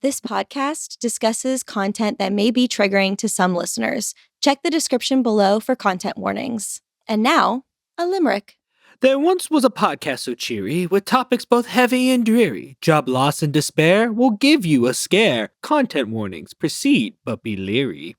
This podcast discusses content that may be triggering to some listeners. Check the description below for content warnings. And now, a limerick. There once was a podcast so cheery, with topics both heavy and dreary. Job loss and despair will give you a scare. Content warnings, proceed, but be leery.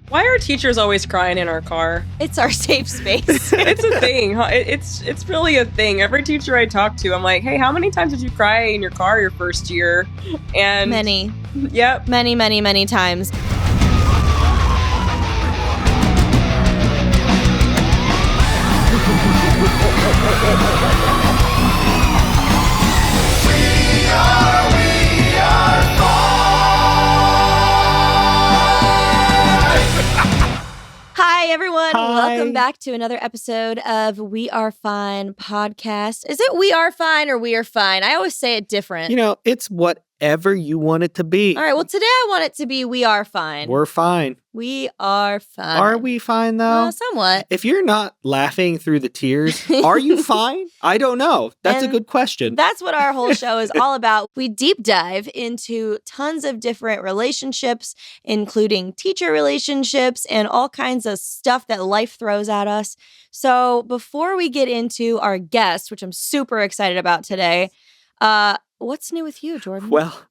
Why are teachers always crying in our car? It's our safe space. It's a thing. It's really a thing. Every teacher I talk to, I'm like, hey, how many times did you cry in your car your first year? And Many. Yep. Many times. Hi, everyone. Hi. Welcome back to another episode of We Are Fine podcast. Is it We Are Fine or We Are Fine? I always say it different. You know, it's whatever you want it to be. All right. Well, today I want it to be We Are Fine. We're fine. We are fine. Are we fine, though? Somewhat. If you're not laughing through the tears, are you fine? I don't know. That's a good question. That's what our whole show is all about. We deep dive into tons of different relationships, including teacher relationships and all kinds of stuff that life throws at us. So before we get into our guest, which I'm super excited about today, what's new with you, Jordan? Well,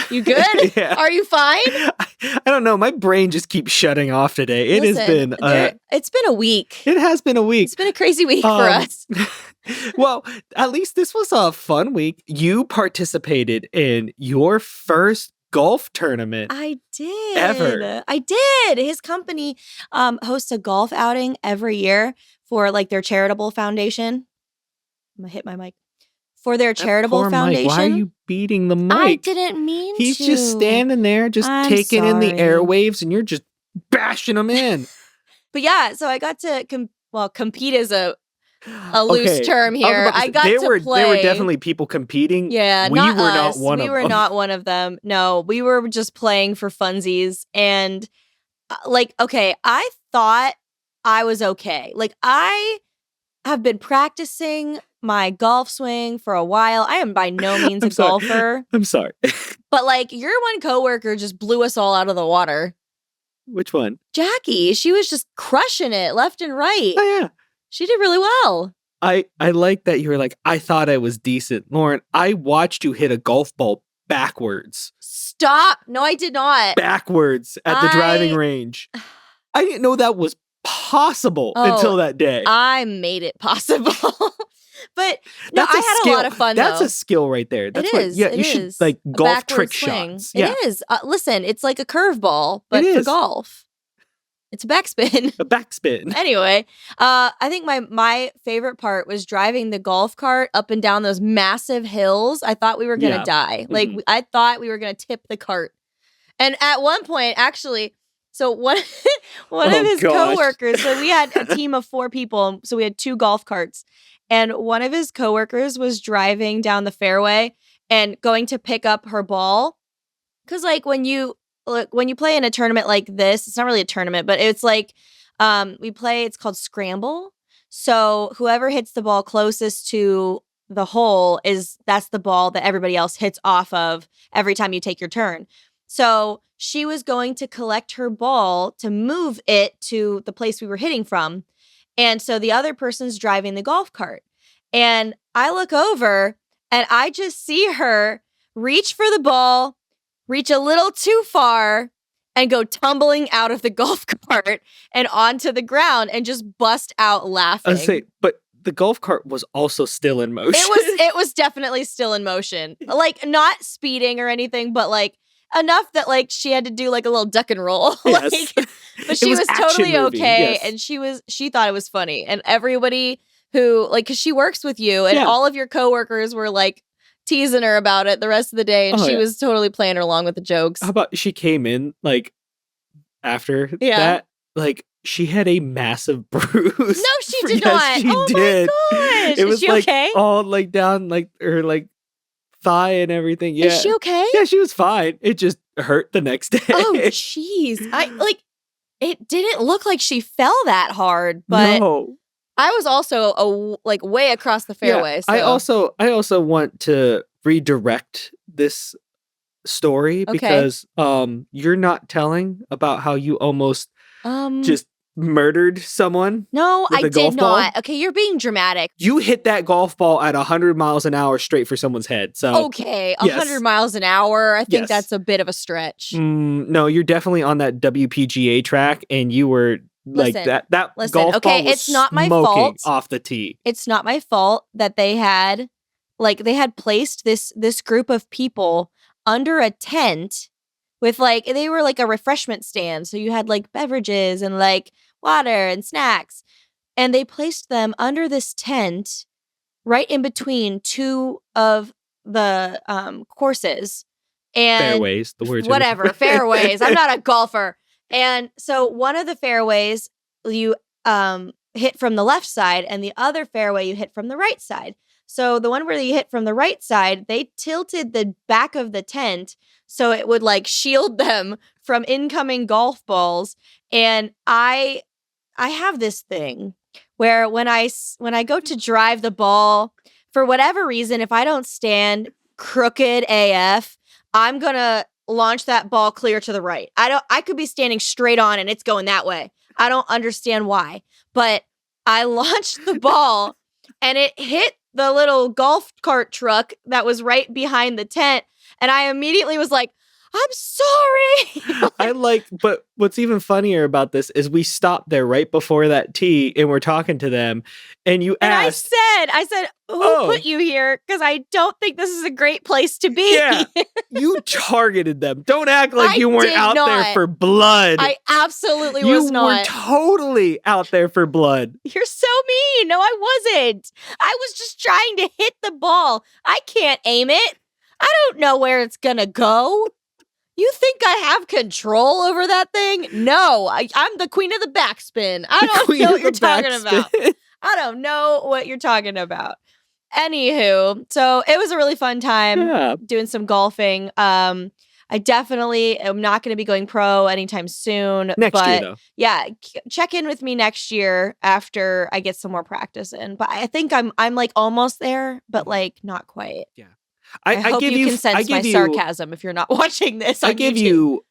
you good? Yeah. Are you fine? I don't know. My brain just keeps shutting off today. It's been a week. It has been a week. It's been a crazy week for us. Well, at least this was a fun week. You participated in your first golf tournament. I did. Ever. I did. His company hosts a golf outing every year for like their charitable foundation. I'm gonna hit my mic. For their charitable foundation. Mike, why are you beating the mic? I didn't mean He's to. just standing there, just taking in the sorry. airwaves, and you're just bashing him in. But yeah, so I got to compete is a loose term here. I got to play. There were definitely people competing. Yeah, we not were us. not one of them. We were not one of them. No, we were just playing for funsies. And I thought I was okay. Like, I have been practicing my golf swing for a while. I am by no means a golfer. I'm sorry. But your one coworker just blew us all out of the water. Which one? Jackie. She was just crushing it left and right. Oh, yeah. She did really well. I like that you were like, I thought I was decent. Lauren, I watched you hit a golf ball backwards. Stop. No, I did not. Backwards at the driving range. I didn't know that was possible until that day. I made it possible. But no, I had a lot of fun, That's though. a skill right there. That's it is. you should like golf trick shots. It is. Listen, it's like a curveball, but for golf. It's a backspin. A backspin. Anyway, I think my favorite part was driving the golf cart up and down those massive hills. I thought we were going to die. Mm-hmm. I thought we were going to tip the cart. And at one point, actually, so one of his coworkers, so we had a team of 4 people, so we had 2 golf carts. And one of his coworkers was driving down the fairway and going to pick up her ball. Because when you play in a tournament like this, it's not really a tournament, but it's it's called Scramble. So whoever hits the ball closest to the hole that's the ball that everybody else hits off of every time you take your turn. So she was going to collect her ball to move it to the place we were hitting from. And so the other person's driving the golf cart. And I look over and I just see her reach for the ball, reach a little too far, and go tumbling out of the golf cart and onto the ground and just bust out laughing. But the golf cart was also still in motion. It was definitely still in motion. Not speeding or anything, but enough that she had to do a little duck and roll. Yes. But she was totally okay. Yes. And she thought it was funny. And everybody who cause she works with you and all of your coworkers were teasing her about it the rest of the day. And she was totally playing along with the jokes. How about she came in after that? She had a massive bruise. No, she did not. She did. My gosh. It was Is she okay? all down her thigh and everything. Yeah. Is she okay? Yeah, she was fine. It just hurt the next day. Oh, jeez. It didn't look like she fell that hard, but no. I was also way across the fairway. Yeah, so. I also want to redirect this story because you're not telling about how you almost just murdered someone. No, with I a golf did ball. not. Okay, you're being dramatic. You hit that golf ball at 100 miles an hour straight for someone's head. So okay, 100 miles an hour. I think that's a bit of a stretch. No, you're definitely on that WPGA track, and you were like that golf ball was it's not my smoking fault. off the tee. It's not my fault that they had placed this group of people under a tent with they were like a refreshment stand. So you had like beverages and like water and snacks. And they placed them under this tent right in between two of the courses. And fairways, the words whatever, fairways. I'm not a golfer. And so one of the fairways you hit from the left side and the other fairway you hit from the right side. So the one where you hit from the right side, they tilted the back of the tent so it would like shield them from incoming golf balls. And I have this thing where when I go to drive the ball, for whatever reason, if I don't stand crooked AF, I'm going to launch that ball clear to the right. I could be standing straight on and it's going that way. I don't understand why, but I launched the ball and it hit the little golf cart truck that was right behind the tent. And I immediately was like, I'm sorry. But what's even funnier about this is we stopped there right before that tee and we're talking to them and you asked. I said, who put you here? Because I don't think this is a great place to be. Yeah, you targeted them. Don't act like you weren't out there for blood. I absolutely was not. You were totally out there for blood. You're so mean. No, I wasn't. I was just trying to hit the ball. I can't aim it. I don't know where it's going to go. You think I have control over that thing? No, I'm the queen of the backspin. I don't know what you're talking about. I don't know what you're talking about. Anywho, so it was a really fun time doing some golfing. I definitely am not going to be going pro anytime soon. Next year, though. Yeah, check in with me next year after I get some more practice in. But I think I'm like almost there, but like not quite. Yeah. I hope you can sense my sarcasm if you're not watching this on I give YouTube. you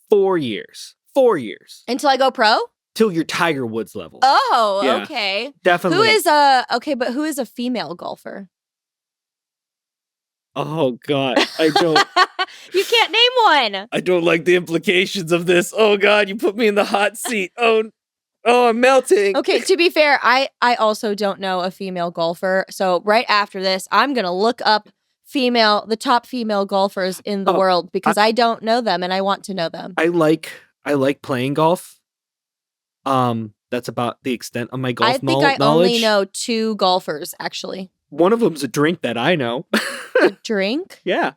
4 years. 4 years. Until I go pro? Till you're Tiger Woods level. Oh, yeah, okay. Definitely. Who is a female golfer? Oh, God. I don't. You can't name one. I don't like the implications of this. Oh, God, you put me in the hot seat. Oh, I'm melting. Okay, to be fair, I also don't know a female golfer. So right after this, I'm going to look up the top female golfers in the world because I don't know them and I want to know them. I like playing golf. That's about the extent of my golf knowledge. I think I only know 2 golfers, actually. One of them's a drink that I know. A drink? Yeah.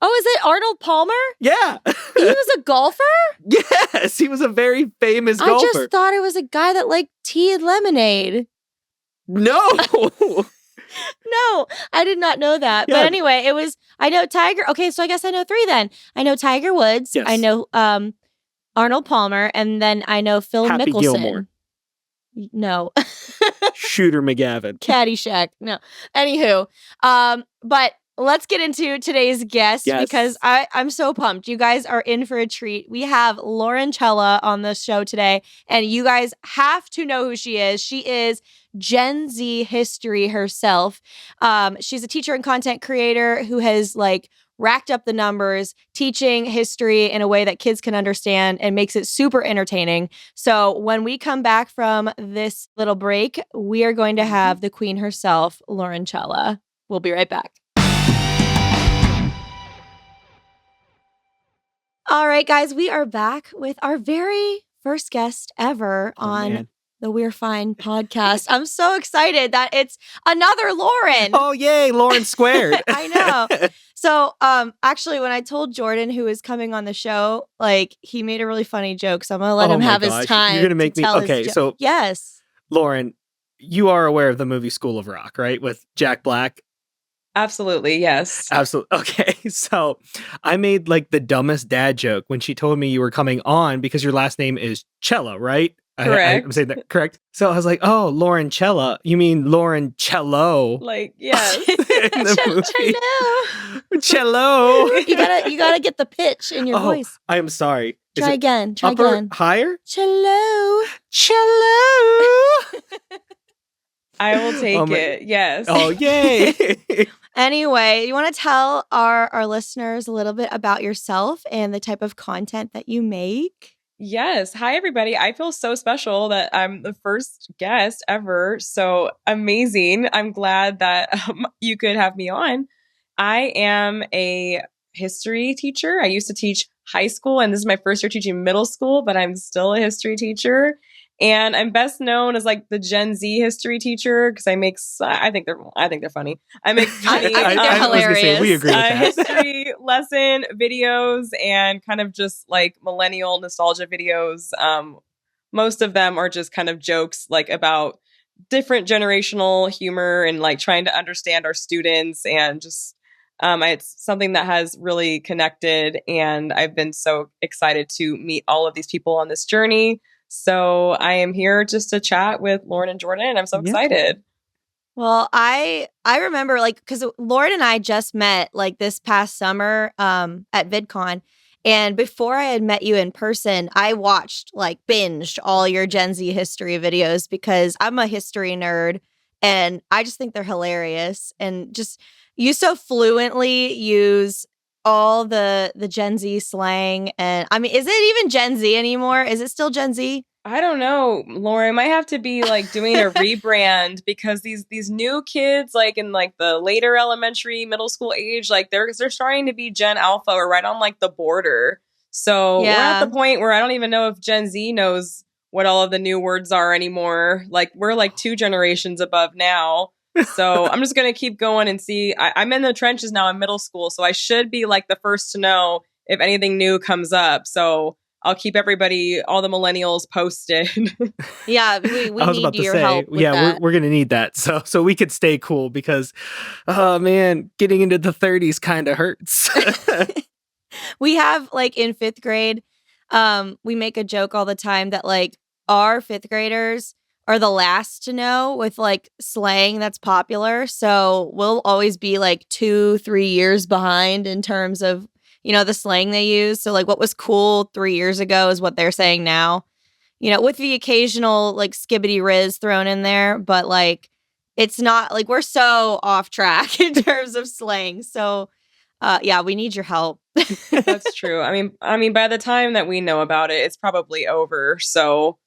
Oh, is it Arnold Palmer? Yeah. He was a golfer? Yes, he was a very famous golfer. I just thought it was a guy that liked tea and lemonade. No. No, I did not know that. Yeah. But anyway, I know Tiger. Okay, so I guess I know 3 then. I know Tiger Woods. Yes. I know Arnold Palmer. And then I know Phil Happy Mickelson. Gilmore. No. Shooter McGavin. Caddyshack. No. Anywho, but let's get into today's guest because I'm so pumped. You guys are in for a treat. We have Lauren Chela on the show today, and you guys have to know who she is. She is Gen Z history herself. She's a teacher and content creator who has racked up the numbers, teaching history in a way that kids can understand and makes it super entertaining. So when we come back from this little break, we are going to have the queen herself, Lauren Chela. We'll be right back. All right, guys, we are back with our very first guest ever on the We're Fine podcast. I'm so excited that it's another Lauren. Oh, yay, Lauren squared. I know. So, actually, when I told Jordan who was coming on the show, he made a really funny joke. So I'm going to let him have his time. You're going to make me. Okay, so yes. Lauren, you are aware of the movie School of Rock, right? With Jack Black. Absolutely, yes. Absolutely. Okay, so I made the dumbest dad joke when she told me you were coming on because your last name is Chela, right? Correct. I'm saying that correct. So I was like, oh, Lauren Chella. You mean Lauren Cello? Like, yes. In the movie. Cello. You gotta get the pitch in your voice. I am sorry. Try again. Try upper, again. Higher? Cello. Cello. I will take it. Yes. Oh, yay. Anyway, you want to tell our listeners a little bit about yourself and the type of content that you make? Yes. Hi, everybody. I feel so special that I'm the first guest ever. So amazing. I'm glad that you could have me on. I am a history teacher. I used to teach high school, and this is my first year teaching middle school, but I'm still a history teacher. And I'm best known as like the Gen Z history teacher because I think they're funny. I make funny, I think they're hilarious. We agree with that. History lesson videos and kind of just like millennial nostalgia videos. Most of them are just kind of jokes like about different generational humor and like trying to understand our students and just it's something that has really connected, and I've been so excited to meet all of these people on this journey. So I am here just to chat with Lauren and Jordan, and I'm so excited. Well, I remember like because Lauren and I just met like this past summer at VidCon, and before I had met you in person, I watched like binged all your Gen Z history videos because I'm a history nerd, and I just think they're hilarious, and just you so fluently use all the Gen Z slang. And I mean, is it even Gen Z anymore? Is it still Gen Z? I don't know, Lauren. Might have to be like doing a rebrand because these new kids, like in like the later elementary, middle school age, like they're starting to be Gen Alpha or right on like the border. So we're at the point where I don't even know if Gen Z knows what all of the new words are anymore. Like we're like 2 generations above now. So I'm just going to keep going and see. I'm in the trenches now in middle school, so I should be like the first to know if anything new comes up. So I'll keep everybody, all the millennials posted. Yeah, we need your help with that. We're going to need that. So we could stay cool because, oh man, getting into the 30s kind of hurts. We have like in 5th grade, we make a joke all the time that like our 5th graders are the last to know with like slang that's popular. So we'll always be like 2-3 years behind in terms of, you know, the slang they use. So like what was cool 3 years ago is what they're saying now, you know, with the occasional like skibbity riz thrown in there. But like, it's not like we're so off track in terms of slang. So yeah, we need your help. That's true. I mean, by the time that we know about it, it's probably over. So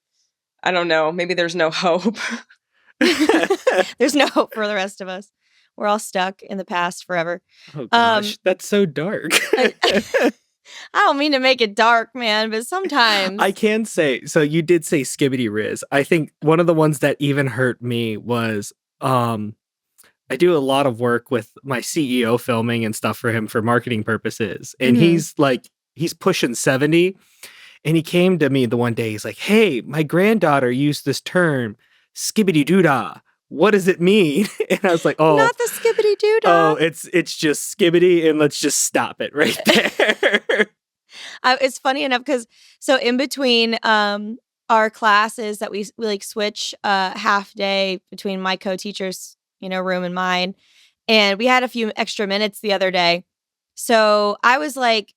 I don't know. Maybe there's no hope. There's no hope for the rest of us. We're all stuck in the past forever. Oh gosh, that's so dark. I don't mean to make it dark, man, but sometimes I can say, so you did say skibbity riz. I think one of the ones that even hurt me was I do a lot of work with my CEO filming and stuff for him for marketing purposes. And he's pushing 70. And he came to me the one day. He's like, hey, my granddaughter used this term, skibbity doodah. What does it mean? And I was like, oh. Not the skibbity doodah. Oh, it's just skibbity, and let's just stop it right there. It's funny enough because so in between our classes that we like switch half day between my co-teacher's, you know, room and mine. And we had a few extra minutes the other day. So I was like,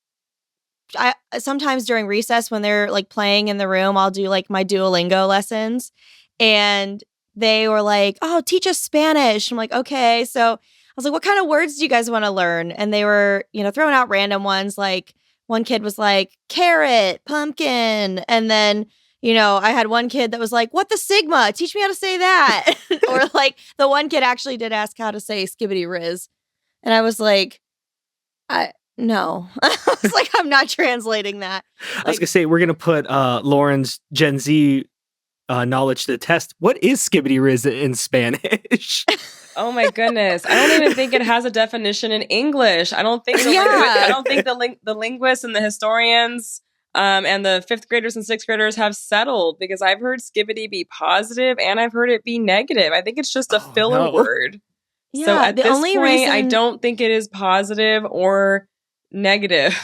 sometimes during recess when they're like playing in the room, I'll do like my Duolingo lessons, and they were like, oh, teach us Spanish. I'm like, okay. So I was like, what kind of words do you guys want to learn? And they were, you know, throwing out random ones. Like one kid was like carrot, pumpkin. And then, you know, I had one kid that was like, what the sigma? Teach me how to say that. Or like the one kid actually did ask how to say skibbity riz. And I was like, no. I was like, I'm not translating that. I was going to say, we're going to put Lauren's Gen Z knowledge to the test. What is skibbity riz in Spanish? Oh my goodness. I don't even think it has a definition in English. I don't think the linguists and the historians and the 5th graders and 6th graders have settled, because I've heard skibbity be positive and I've heard it be negative. I think it's just a filler word. Yeah, so at this point, I don't think it is positive or negative.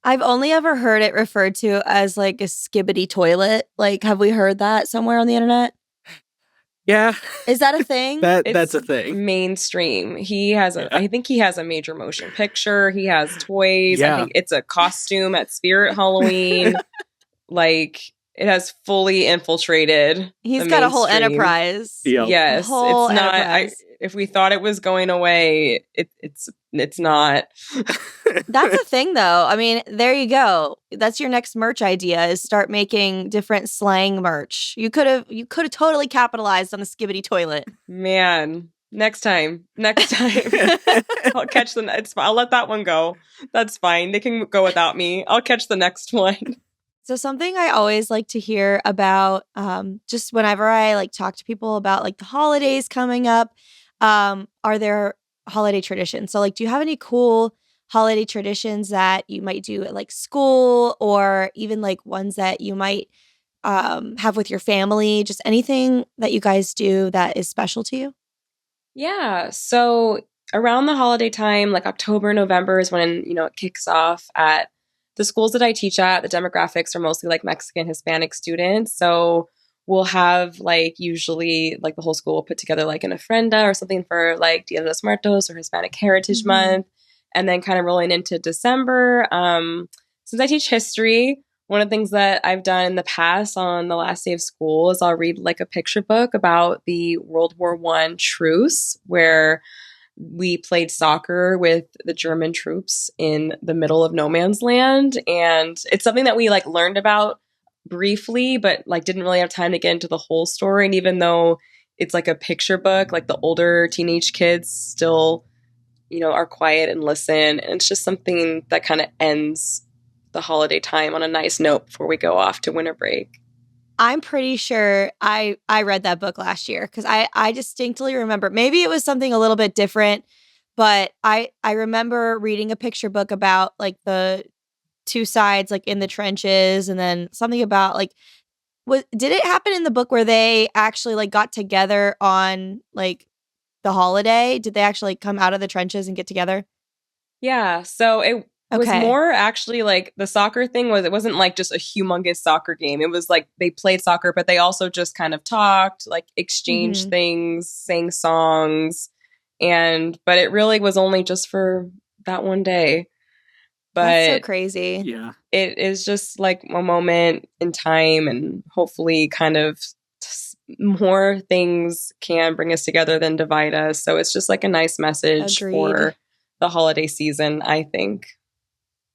I've only ever heard it referred to as like a skibbity toilet. Like, have we heard that somewhere on the internet? Yeah. Is that a thing? That's a thing. Mainstream. I think he has a major motion picture. He has toys. Yeah. I think it's a costume at Spirit Halloween. Like, it has fully infiltrated. He's got a whole enterprise. Yep. Yes. A whole it's not enterprise. If we thought it was going away, it's not. That's a thing, though. I mean, there you go. That's your next merch idea: is start making different slang merch. You could have totally capitalized on the skibbity toilet. Man, next time. I'll catch I'll let that one go. That's fine. They can go without me. I'll catch the next one. So something I always like to hear about, just whenever I like talk to people about like the holidays coming up, are there holiday traditions? So like, do you have any cool holiday traditions that you might do at like school, or even like ones that you might have with your family? Just anything that you guys do that is special to you? Yeah. So around the holiday time, like October, November is when, it kicks off at the schools that I teach at. The demographics are mostly like Mexican, Hispanic students. So we'll have like usually like the whole school will put together like an ofrenda or something for like Dia de los Muertos or Hispanic Heritage Month. And then kind of rolling into December. Since I teach history, one of the things that I've done in the past on the last day of school is I'll read like a picture book about the World War I truce, where we played soccer with the German troops in the middle of no man's land. And it's something that we like learned about briefly, but like didn't really have time to get into the whole story. And even though it's like a picture book, like the older teenage kids still, are quiet and listen. And it's just something that kind of ends the holiday time on a nice note before we go off to winter break. I'm pretty sure I read that book last year, because I distinctly remember, maybe it was something a little bit different, but I remember reading a picture book about like the two sides like in the trenches, and then something about like, did it happen in the book where they actually like got together on like the holiday? Did they actually come out of the trenches and get together? Yeah, so it was more actually like the soccer thing it wasn't like just a humongous soccer game. It was like they played soccer, but they also just kind of talked, like exchanged things, sang songs, but it really was only just for that one day. But that's so crazy. Yeah. It is just like a moment in time, and hopefully kind of more things can bring us together than divide us. So it's just like a nice message for the holiday season, I think.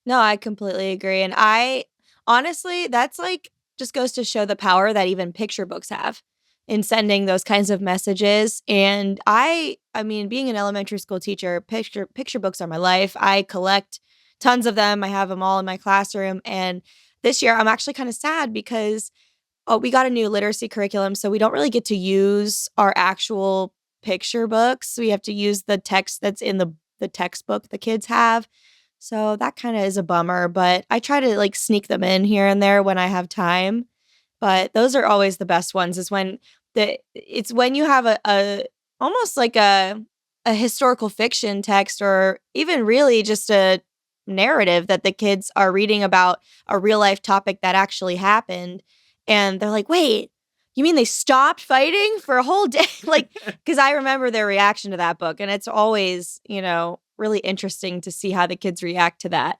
No, I completely agree. And I honestly, that's like just goes to show the power that even picture books have in sending those kinds of messages. And I mean, being an elementary school teacher, picture books are my life. I collect tons of them. I have them all in my classroom. And this year I'm actually kind of sad because we got a new literacy curriculum, so we don't really get to use our actual picture books. We have to use the text that's in the textbook the kids have. So that kind of is a bummer, but I try to like sneak them in here and there when I have time. But those are always the best ones, is when it's when you have a almost like a historical fiction text, or even really just a narrative that the kids are reading about a real life topic that actually happened. And they're like, wait, you mean they stopped fighting for a whole day? Like, because I remember their reaction to that book, and it's always, really interesting to see how the kids react to that.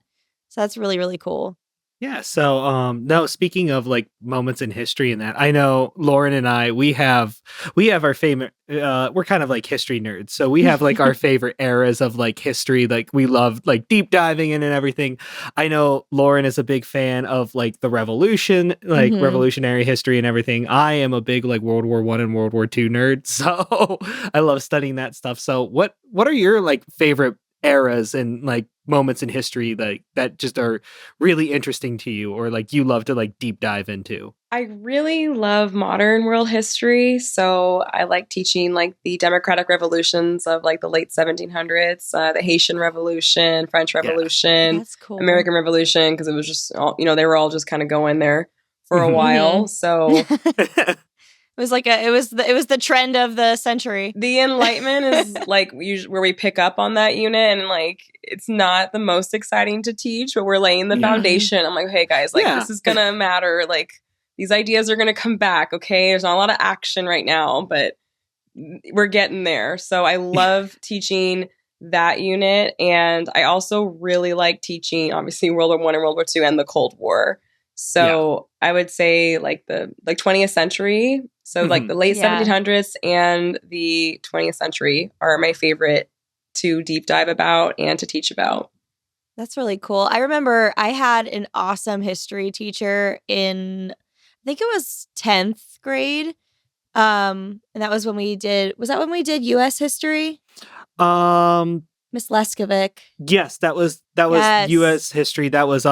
So that's really, really cool. Yeah. So, no, speaking of like moments in history and that, I know Lauren and I, we have our favorite, we're kind of like history nerds. So we have like our favorite eras of like history. Like we love like deep diving in and everything. I know Lauren is a big fan of like the revolution, like revolutionary history and everything. I am a big like World War I and World War II nerd. So I love studying that stuff. So what are your like favorite eras and like moments in history that just are really interesting to you, or like you love to like deep dive into? I really love modern world history, so I like teaching like the democratic revolutions of like the late 1700s, the Haitian Revolution, French Revolution, that's cool. American Revolution, because it was just all, they were all just kind of going there for a while. So it was the trend of the century. The Enlightenment is like where we pick up on that unit, and like it's not the most exciting to teach, but we're laying the foundation. I'm like, hey guys, like this is gonna matter. Like these ideas are gonna come back. Okay, there's not a lot of action right now, but we're getting there. So I love teaching that unit, and I also really like teaching obviously World War I and World War II and the Cold War. So I would say like the 20th century. So like the late 1700s and the 20th century are my favorite to deep dive about and to teach about. That's really cool. I remember I had an awesome history teacher in, I think it was 10th grade. And that was when we did, was that when we did US history? Miss Leskovic. Yes, that was US history. That was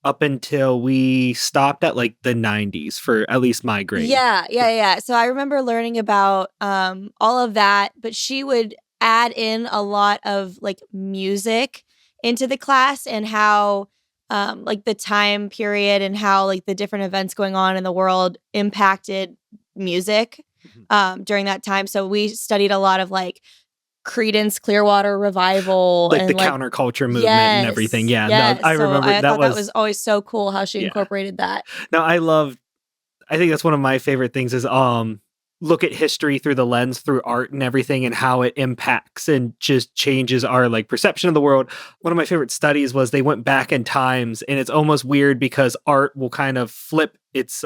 up until we stopped at like the 90s for at least my grade. Yeah. So I remember learning about all of that, but she would add in a lot of like music into the class and how like the time period and how like the different events going on in the world impacted music during that time. So we studied a lot of like Creedence Clearwater Revival, like and the counterculture movement and everything. Yeah, no, I remember I thought that was always so cool how she incorporated that. No, I think that's one of my favorite things is look at history through the lens through art and everything and how it impacts and just changes our like perception of the world. One of my favorite studies was they went back in times, and it's almost weird because art will kind of flip its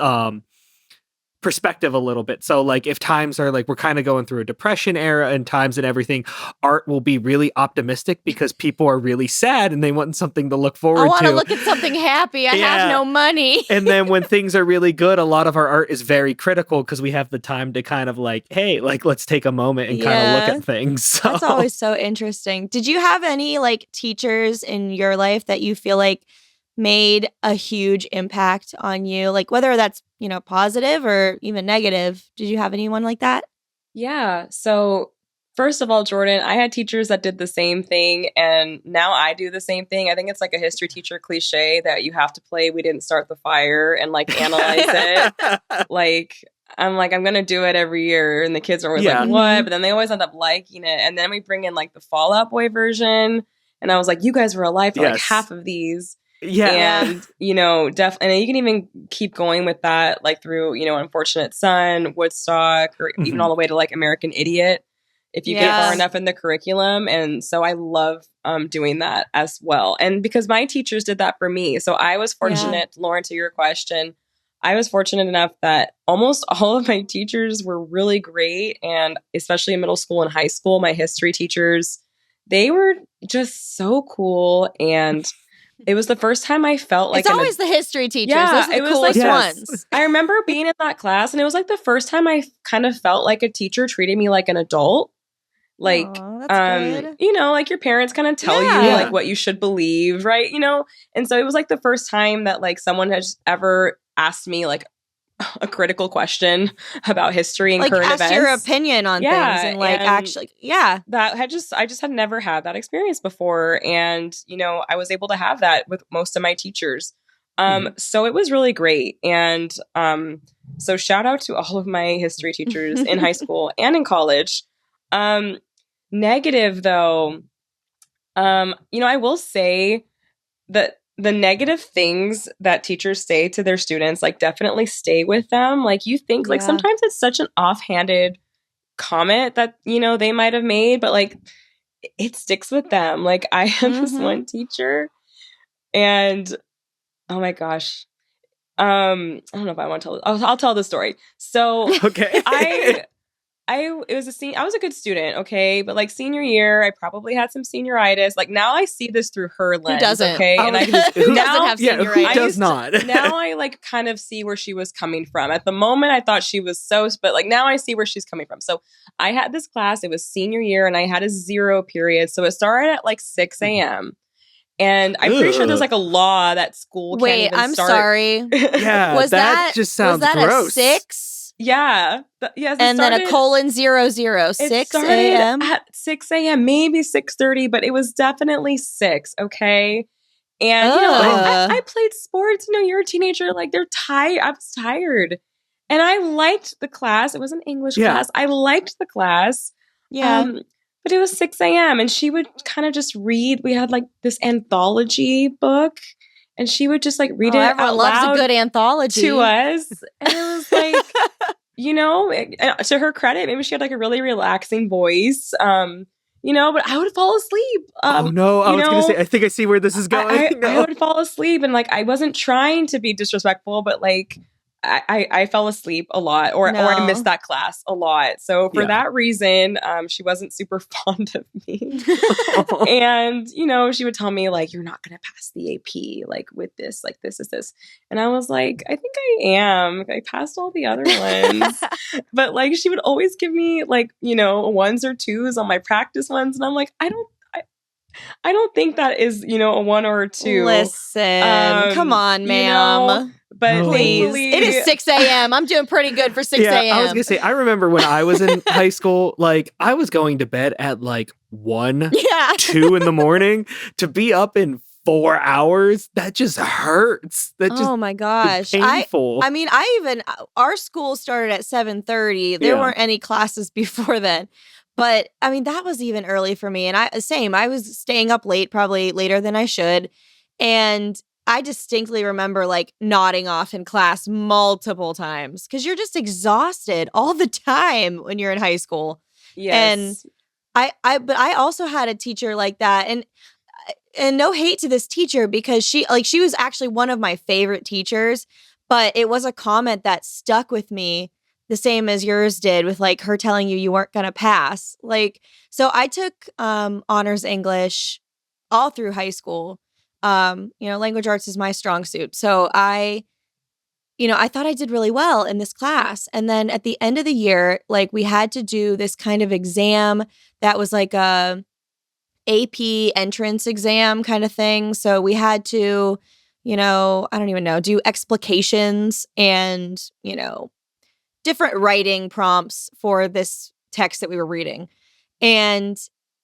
perspective a little bit. So like if times are like we're kind of going through a depression era and times and everything, art will be really optimistic because people are really sad and they want something to look forward to. I want to look at something happy. I have no money. And then when things are really good, a lot of our art is very critical because we have the time to kind of like, hey, like let's take a moment and kind of look at things. So. That's always so interesting. Did you have any like teachers in your life that you feel like made a huge impact on you? Like whether that's, you know, positive or even negative. Did you have anyone like that? Yeah. So first of all, Jordan, I had teachers that did the same thing, and now I do the same thing. I think it's like a history teacher cliche that you have to play "We Didn't Start the Fire" and like analyze it. Like I'm going to do it every year, and the kids are always like, what? But then they always end up liking it. And then we bring in like the Fall Out Boy version, and I was like, you guys were alive for like half of these. Yeah. And, you know, and you can even keep going with that, like through, you know, Unfortunate Son, Woodstock, or even all the way to like American Idiot, if you get far enough in the curriculum. And so I love doing that as well. And because my teachers did that for me. So I was fortunate, Lauren, to your question, I was fortunate enough that almost all of my teachers were really great. And especially in middle school and high school, my history teachers, they were just so cool. And it was the first time I felt like it's always the history teachers. Yeah, those are the coolest ones. I remember being in that class, and it was like the first time I kind of felt like a teacher treated me like an adult. Like, that's good. you know, like your parents kind of tell you like what you should believe, right? You know, and so it was like the first time that like someone has ever asked me like a critical question about history and like current asked events. Your opinion on things and like actually, that I just had never had that experience before, and you know, I was able to have that with most of my teachers. So it was really great, and so shout out to all of my history teachers in high school and in college. Negative though, you know, I will say that the negative things that teachers say to their students, like, definitely stay with them. Like, you think, like, sometimes it's such an offhanded comment that, you know, they might have made, but, like, it sticks with them. Like, I have this one teacher, and, oh my gosh. I don't know if I want to tell I'll tell the story. So, okay. I was a good student, okay, but like senior year, I probably had some senioritis. Like now, I see this through her lens. Who doesn't? Okay, and who doesn't have senioritis? Who does not? Now I like kind of see where she was coming from. At the moment, I thought she was but like now I see where she's coming from. So I had this class. It was senior year, and I had a 0 period. So it started at like 6 a.m. And I'm pretty sure there's like a law that school can't even I'm start. Sorry. Yeah, was that just sounds was that gross. A 6? Yeah. And then a colon 00, 6 a.m. At 6 a.m., maybe 6:30, but it was definitely 6, okay? And, you know, I played sports. You know, you're a teenager. Like, they're tired. I was tired. And I liked the class. It was an English class. I liked the class. Yeah. But it was 6 a.m. and she would kind of just read. We had like this anthology book and she would just like read it everyone out loves loud a good anthology to us. And it was like, you know, to her credit, maybe she had like a really relaxing voice. You know, but I would fall asleep. Oh no, I was going to say, I think I see where this is going. I would fall asleep and like, I wasn't trying to be disrespectful, but like, I fell asleep a lot or I missed that class a lot. So for that reason, she wasn't super fond of me. And, you know, she would tell me like, you're not going to pass the AP like with this, like this is this. And I was like, I think I am. I passed all the other ones. But like, she would always give me like, you know, 1s or 2s on my practice ones. And I'm like, I don't think that is, you know, a 1 or a 2. Listen, come on, ma'am. You know, but please, it is 6 a.m. I'm doing pretty good for 6 a.m. I was gonna say, I remember when I was in high school, like I was going to bed at like 1, 2 in the morning to be up in 4 hours. That just hurts. That just, oh my gosh, painful. I mean, our school started at 7:30. There weren't any classes before then. But I mean, that was even early for me. And I was staying up late, probably later than I should. And I distinctly remember like nodding off in class multiple times because you're just exhausted all the time when you're in high school. Yes. And but I also had a teacher like that. And no hate to this teacher because she was actually one of my favorite teachers, but it was a comment that stuck with me the same as yours did with like her telling you weren't going to pass. Like, so I took honors English all through high school. You know, language arts is my strong suit. So I thought I did really well in this class. And then at the end of the year, like we had to do this kind of exam that was like a AP entrance exam kind of thing. So we had to, you know, I don't even know, do explications and, you know, different writing prompts for this text that we were reading. And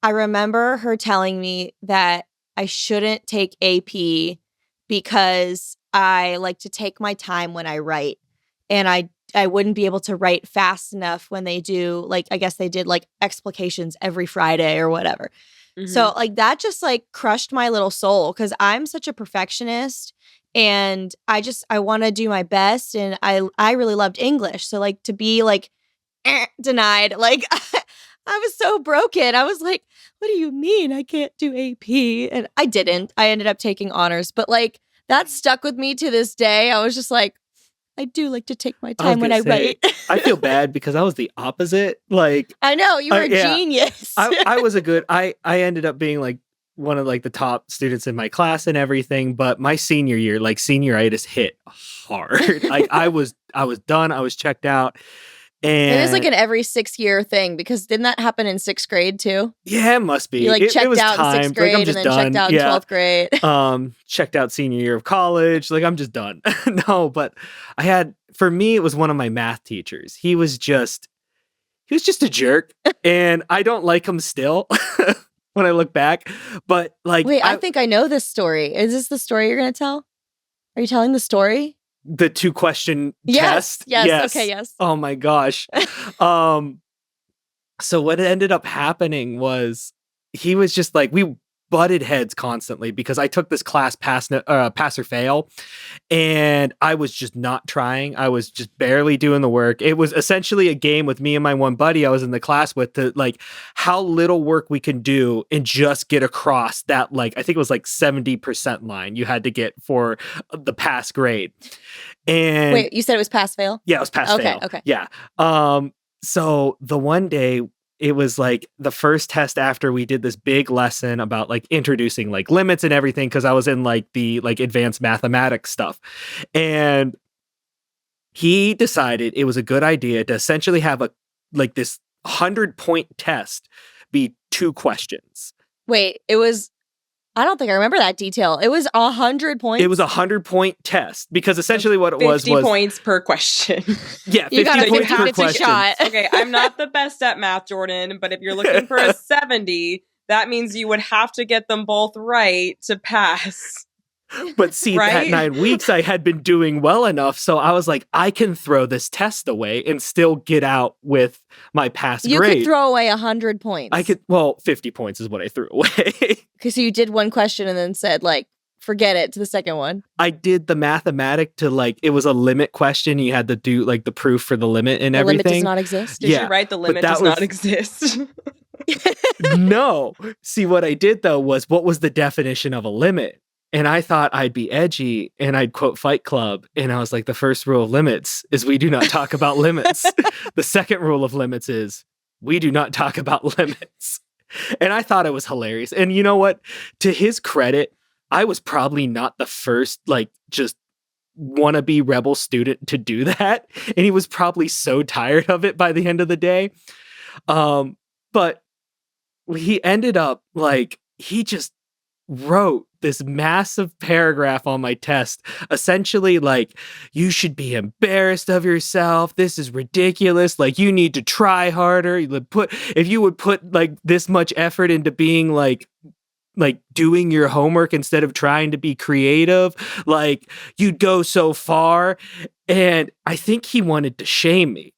I remember her telling me that I shouldn't take AP because I like to take my time when I write. And I wouldn't be able to write fast enough when they do, like, I guess they did like explications every Friday or whatever. Mm-hmm. So like that just like crushed my little soul because I'm such a perfectionist and I want to do my best. And I really loved English. So like to be like denied, like I was so broken. I was like, what do you mean I can't do AP? And I didn't. I ended up taking honors. But like that stuck with me to this day. I was just like, I do like to take my time when I write. I feel bad because I was the opposite. Like I know, you were a genius. I was I ended up being like one of like the top students in my class and everything. But my senior year, like senioritis hit hard. Like I was done. I was checked out. And it was like an every 6-year thing because didn't that happen in 6th grade too? Yeah, it must be. You like checked it out timed. in 6th grade like, and then done. checked out in 12th grade. Checked out senior year of college. Like I'm just done. No, but for me, it was one of my math teachers. He was just a jerk and I don't like him still when I look back. But like, wait, I think I know this story. Is this the story you're going to tell? Are you telling the story? The 2-question test? Yes. Okay, yes. Oh my gosh. So what ended up happening was he was just like, we butted heads constantly because I took this class pass or fail and I was just not trying. I was just barely doing the work. It was essentially a game with me and my one buddy I was in the class with to like how little work we can do and just get across that, like, I think it was like 70% line you had to get for the pass grade. And wait, you said it was pass fail? Yeah, it was pass fail. Okay. Yeah. So the one day it was like the first test after we did this big lesson about like introducing like limits and everything because I was in like the like advanced mathematics stuff. And he decided it was a good idea to essentially have this 100-point test be 2 questions. Wait, I don't think I remember that detail. It was 100 points. It was a 100-point test because essentially what it was 50 points per question. Yeah, 50 you got a points per 50 question. shot. Okay, I'm not the best at math, Jordan, but if you're looking for a 70, that means you would have to get them both right to pass. But see, that 9 weeks I had been doing well enough. So I was like, I can throw this test away and still get out with my pass grade. You could throw away 100 points. 50 points is what I threw away. Because you did one question and then said, like, forget it to the second one. I did the mathematic to like, it was a limit question. You had to do like the proof for the limit and everything. The limit does not exist. Did you write the limit does not exist? No. See, what I did though was, what was the definition of a limit? And I thought I'd be edgy and I'd quote Fight Club. And I was like, the first rule of limits is we do not talk about limits. The second rule of limits is we do not talk about limits. And I thought it was hilarious. And you know what? To his credit, I was probably not the first, like, just wannabe rebel student to do that. And he was probably so tired of it by the end of the day. But he ended up, like, he just wrote this massive paragraph on my test, essentially like, you should be embarrassed of yourself. This is ridiculous. Like, you need to try harder. If you would put like this much effort into being like doing your homework instead of trying to be creative, like, you'd go so far. And I think he wanted to shame me.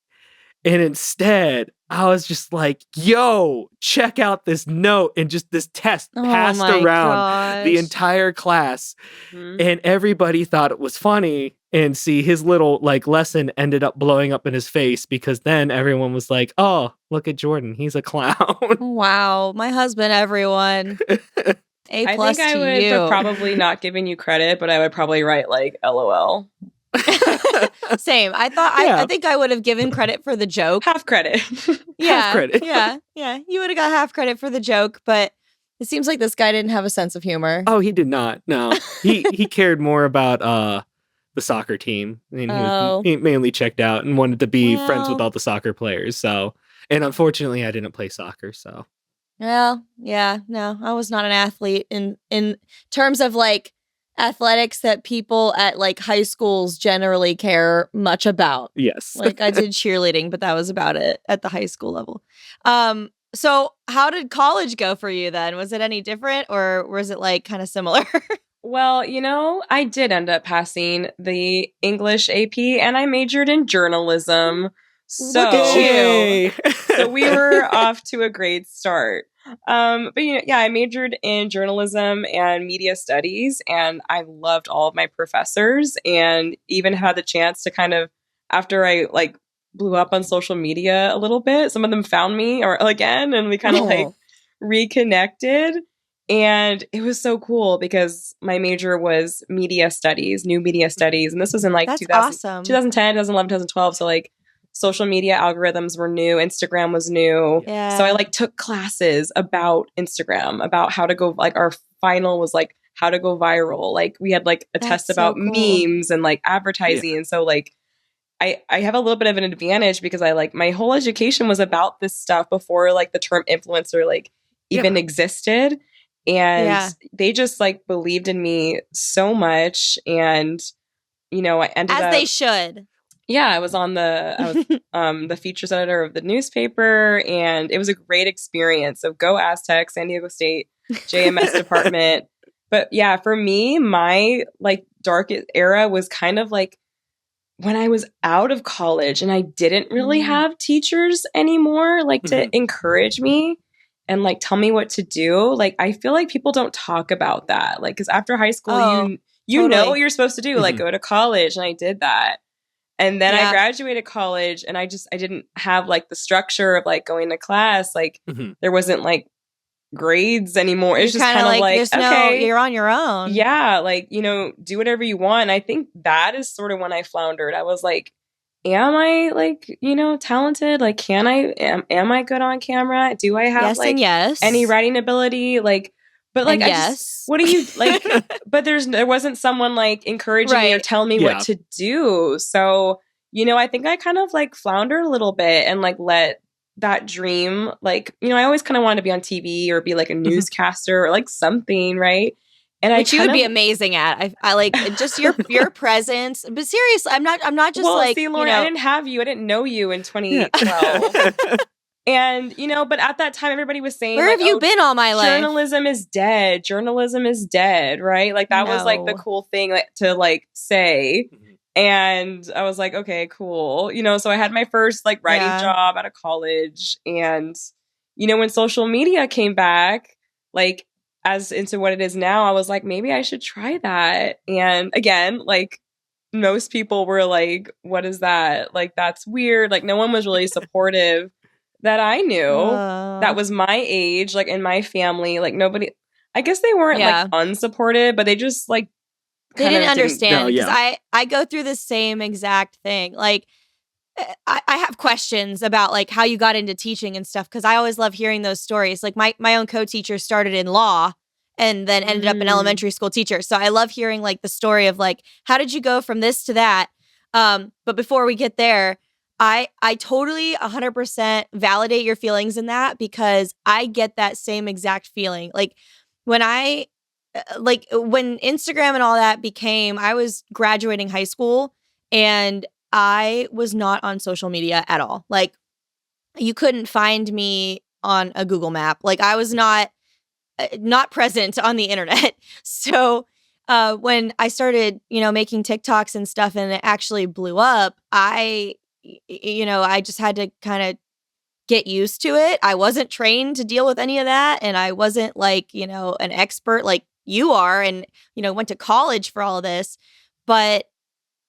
And instead, I was just like, yo, check out this note. And just this test passed around the entire class. Mm-hmm. And everybody thought it was funny. And see, his little like lesson ended up blowing up in his face, because then everyone was like, oh, look at Jordan. He's a clown. Wow. My husband, everyone. A plus I think I would have probably not given you credit, but I would probably write like LOL. Same. I think I would have given credit for the joke. Half credit. Yeah. Half credit. Yeah. You would have got half credit for the joke, but it seems like this guy didn't have a sense of humor. Oh, he did not. No. He cared more about the soccer team. I mean, he mainly checked out and wanted to be friends with all the soccer players. So, and unfortunately I didn't play soccer, so. Well, yeah, no, I was not an athlete in terms of like athletics that people at like high schools generally care much about. Yes. Like I did cheerleading, but that was about it at the high school level. So how did college go for you then? Was it any different, or was it like kind of similar? Well, you know, I did end up passing the English AP and I majored in journalism. So, look at you. So we were off to a great start. But you know, yeah, I majored in journalism and media studies, and I loved all of my professors, and even had the chance to kind of, after I like blew up on social media a little bit, some of them found me again, and we kind of like reconnected. And it was so cool because my major was media studies, new media studies, and this was in like 2010, 2011, 2012. So like, social media algorithms were new. Instagram was new. Yeah. So I like took classes about Instagram, about how to go, like our final was like how to go viral. Like we had like a test about memes and like advertising. Yeah. And so like I have a little bit of an advantage because I like my whole education was about this stuff before like the term influencer like even existed. And they just like believed in me so much. And, you know, I ended up. As they should. Yeah, I was the features editor of the newspaper, and it was a great experience. So go Aztecs, San Diego State, JMS department. But yeah, for me, my like dark era was kind of like when I was out of college and I didn't really have teachers anymore, like to encourage me and like tell me what to do. Like I feel like people don't talk about that. Like, because after high school, you know what you're supposed to do, like go to college, and I did that. And then I graduated college, and I didn't have like the structure of like going to class. Like there wasn't like grades anymore. It's just kind of like okay, you're on your own. Yeah. Like, you know, do whatever you want. And I think that is sort of when I floundered. I was like, am I like, you know, talented? Like, am I good on camera? Do I have any writing ability? Like, but like, what do you like? But there wasn't someone like encouraging me or telling me what to do. So, you know, I think I kind of like floundered a little bit and like let that dream, like, you know, I always kind of wanted to be on TV or be like a newscaster or like something, right? And which you would be amazing at. I like just your presence. But seriously, I'm not just like, see, Lauren, I didn't have you. I didn't know you in 2012. And, but at that time, everybody was saying, where have you been all my life? Journalism is dead. Journalism is dead, right? Like, that was, like, the cool thing to, like, say. And I was like, okay, cool. So I had my first, like, writing job out of college. And, when social media came back, like, as into what it is now, I was like, maybe I should try that. And again, like, most people were like, what is that? Like, that's weird. Like, no one was really supportive that I knew that was my age, like, in my family. Like, nobody, I guess they weren't like unsupportive, but they just like, they didn't understand, because I go through the same exact thing. Like, I have questions about like how you got into teaching and stuff, because I always love hearing those stories. Like my own co-teacher started in law and then ended up an elementary school teacher. So I love hearing like the story of like, how did you go from this to that? But before we get there, I totally 100% validate your feelings in that, because I get that same exact feeling. Like when when Instagram and all that became, I was graduating high school and I was not on social media at all. Like, you couldn't find me on a Google map. Like, I was not present on the internet. So when I started, making TikToks and stuff and it actually blew up, I just had to kind of get used to it. I wasn't trained to deal with any of that. And I wasn't like, an expert like you are and, went to college for all of this. But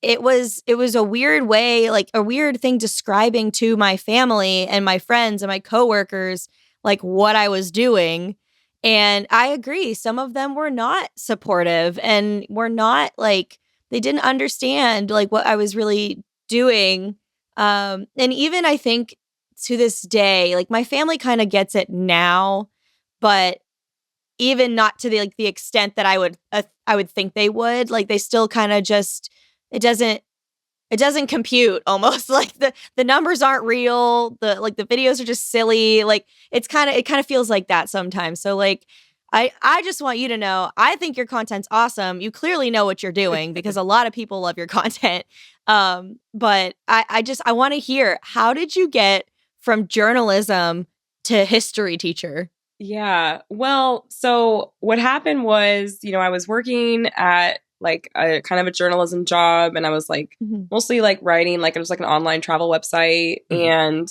it was a weird way, like a weird thing describing to my family and my friends and my coworkers, like what I was doing. And I agree. Some of them were not supportive and were not like, they didn't understand like what I was really doing. And even I think to this day, like my family kind of gets it now, but even not to the extent that I would think they would. Like they still kind of just, it doesn't compute almost. Like the numbers aren't real. The videos are just silly. Like it kind of feels like that sometimes. So like I just want you to know, I think your content's awesome. You clearly know what you're doing because a lot of people love your content. But I want to hear, how did you get from journalism to history teacher? Yeah. Well, so what happened was, I was working at like a kind of a journalism job, and I was like mostly like writing, like it was like an online travel website. And,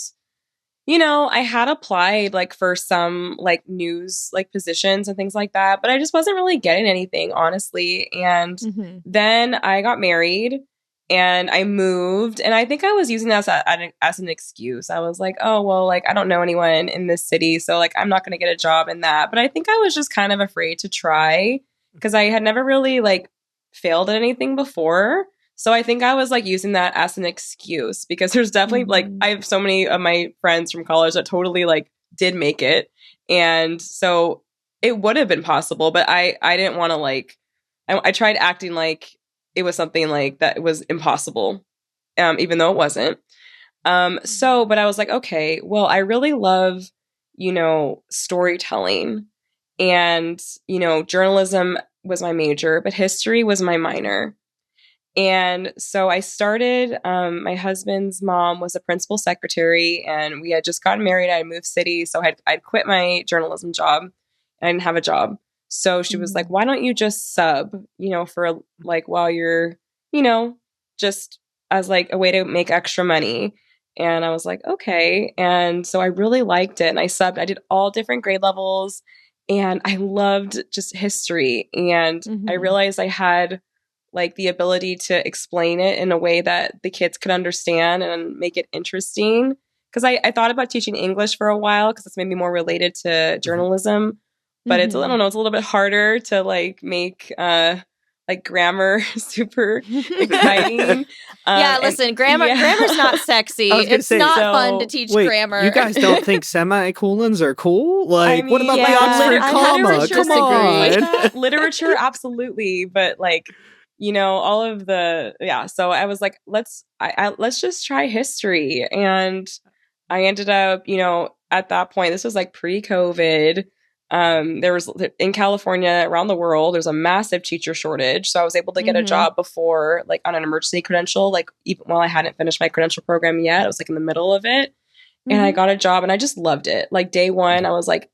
I had applied like for some like news like positions and things like that, but I just wasn't really getting anything, honestly. And then I got married and I moved, and I think I was using that as an excuse. I was like, oh, well, like I don't know anyone in this city, so like I'm not going to get a job in that. But I think I was just kind of afraid to try because I had never really like failed at anything before. So I think I was like using that as an excuse, because there's definitely like, I have so many of my friends from college that totally like did make it. And so it would have been possible, but I didn't want to like, I tried acting like it was something like that was impossible, even though it wasn't. But I was like, okay, well, I really love, storytelling, and, journalism was my major, but history was my minor. And so I started, my husband's mom was a principal secretary, and we had just gotten married. I moved cities. So I'd quit my journalism job. I didn't have a job. So she was like, why don't you just sub, for like while you're, just as like a way to make extra money. And I was like, okay. And so I really liked it. And I subbed. I did all different grade levels, and I loved just history. And I realized I had like the ability to explain it in a way that the kids could understand and make it interesting. Because I thought about teaching English for a while, because it's maybe more related to journalism. But it's, I don't know, it's a little bit harder to like make like grammar super exciting. Yeah, listen, grammar's not sexy. It's not fun to teach grammar. You guys don't think semicolons are cool? Like, what about my Oxford comma? Come on. Literature, absolutely. But like, all of the, so I was like, let's just try history. And I ended up, at that point, this was like pre-COVID. There was, in California, around the world, there's a massive teacher shortage. So I was able to get a job before, like on an emergency credential, like even while I hadn't finished my credential program yet. I was like in the middle of it. and I got a job and I just loved it. Like day one, I was like,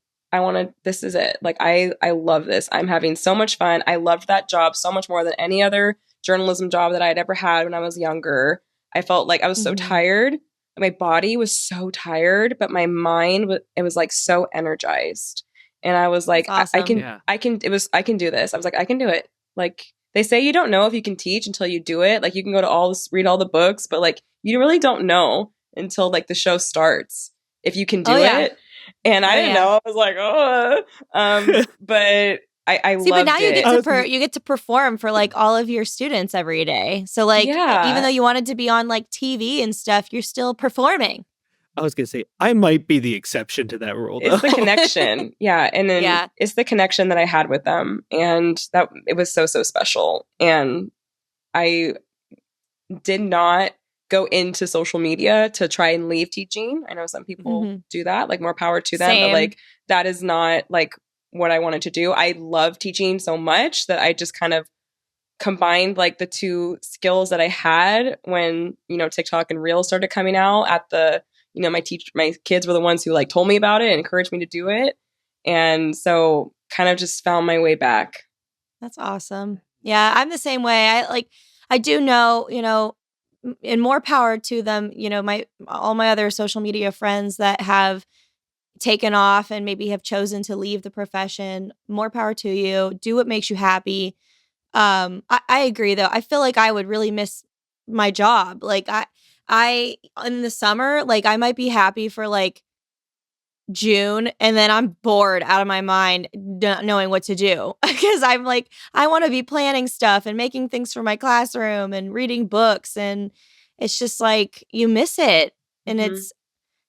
this is it. Like, I love this. I'm having so much fun. I loved that job so much more than any other journalism job that I had ever had when I was younger. I felt like I was so tired. My body was so tired, but my mind, it was like so energized. And I was like, awesome. I can do this. I was like, I can do it. Like, they say you don't know if you can teach until you do it. Like, you can go to read all the books, but like, you really don't know until like the show starts if you can do it. And I didn't know. I was like, but I see, loved but now it. you get to perform for like all of your students every day. So like, even though you wanted to be on like TV and stuff, you're still performing. I was gonna say I might be the exception to that rule, though. It's the connection, and then it's the connection that I had with them, and that it was so special. And I did not go into social media to try and leave teaching. I know some people do that, like more power to them, but like that is not like what I wanted to do. I love teaching so much that I just kind of combined like the two skills that I had when, TikTok and Reels started coming out at the, my kids were the ones who like told me about it and encouraged me to do it. And so kind of just found my way back. That's awesome. Yeah, I'm the same way. I do know, and more power to them, all my other social media friends that have taken off and maybe have chosen to leave the profession. More power to you. Do what makes you happy. I agree though. I feel like I would really miss my job. Like I in the summer, like I might be happy for like June, and then I'm bored out of my mind not knowing what to do because I'm like, I want to be planning stuff and making things for my classroom and reading books, and it's just like you miss it. And it's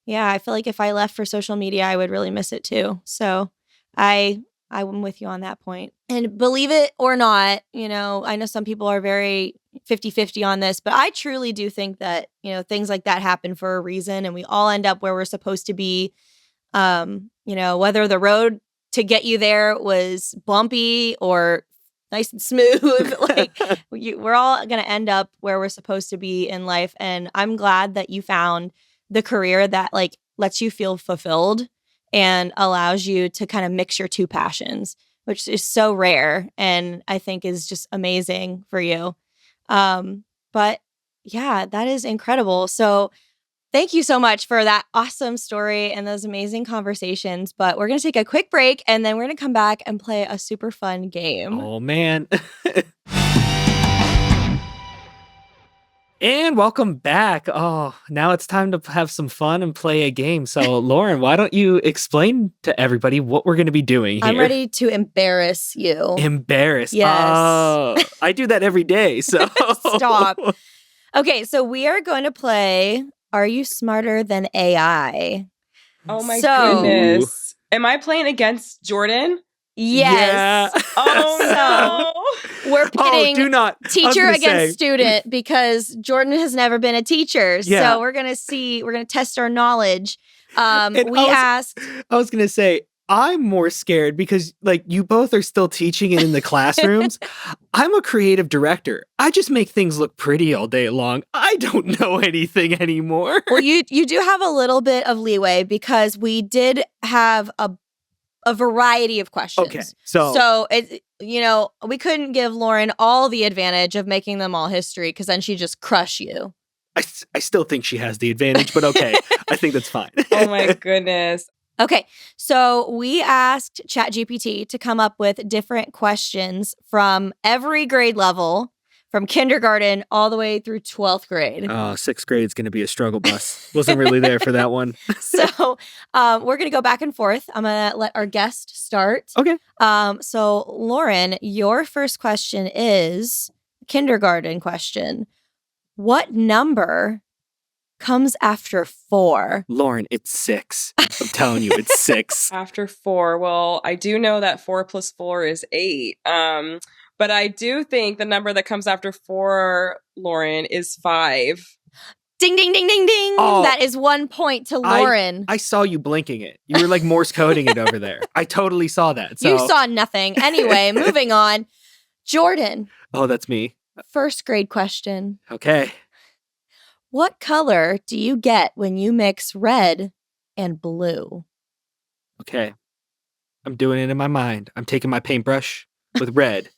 I feel like if I left for social media, I would really miss it too. So I'm with you on that point. And believe it or not, I know some people are very 50-50 on this, but I truly do think that, things like that happen for a reason, and we all end up where we're supposed to be. Whether the road to get you there was bumpy or nice and smooth, like we're all going to end up where we're supposed to be in life. And I'm glad that you found the career that like lets you feel fulfilled and allows you to kind of mix your two passions, which is so rare and I think is just amazing for you. But yeah, that is incredible. So thank you so much for that awesome story and those amazing conversations. But we're going to take a quick break and then we're going to come back and play a super fun game. Oh, man. And welcome back. Oh, now it's time to have some fun and play a game. So, Lauren, why don't you explain to everybody what we're going to be doing here? I'm ready to embarrass you. Embarrass? Yes. Oh, I do that every day. So Stop. Okay, so we are going to play Are You Smarter Than AI? Oh my goodness. Am I playing against Jordan? Yes. Yeah. Oh no. We're pitting teacher against student because Jordan has never been a teacher. Yeah. So we're going to test our knowledge. I was going to say, I'm more scared because like you both are still teaching it in the classrooms. I'm a creative director. I just make things look pretty all day long. I don't know anything anymore. Well, you do have a little bit of leeway because we did have a variety of questions. Okay. So it, we couldn't give Lauren all the advantage of making them all history because then she'd just crush you. I still think she has the advantage, but okay. I think that's fine. Oh my goodness. Okay, so we asked ChatGPT to come up with different questions from every grade level, from kindergarten all the way through 12th grade. Oh, 6th grade is going to be a struggle bus. Wasn't really there for that one. So we're going to go back and forth. I'm going to let our guest start. Okay. So Lauren, your first question is a kindergarten question. What number comes after 4? Lauren, it's 6. I'm telling you, it's 6. After 4. Well, I do know that 4 plus 4 is 8. But I do think the number that comes after 4, Lauren, is 5. Ding, ding, ding, ding, ding. Oh, that is 1 point to Lauren. I saw you blinking it. You were like Morse coding it over there. I totally saw that. So. You saw nothing. Anyway, moving on. Jordan. Oh, that's me. First grade question. Okay. What color do you get when you mix red and blue? Okay. I'm doing it in my mind. I'm taking my paintbrush with red,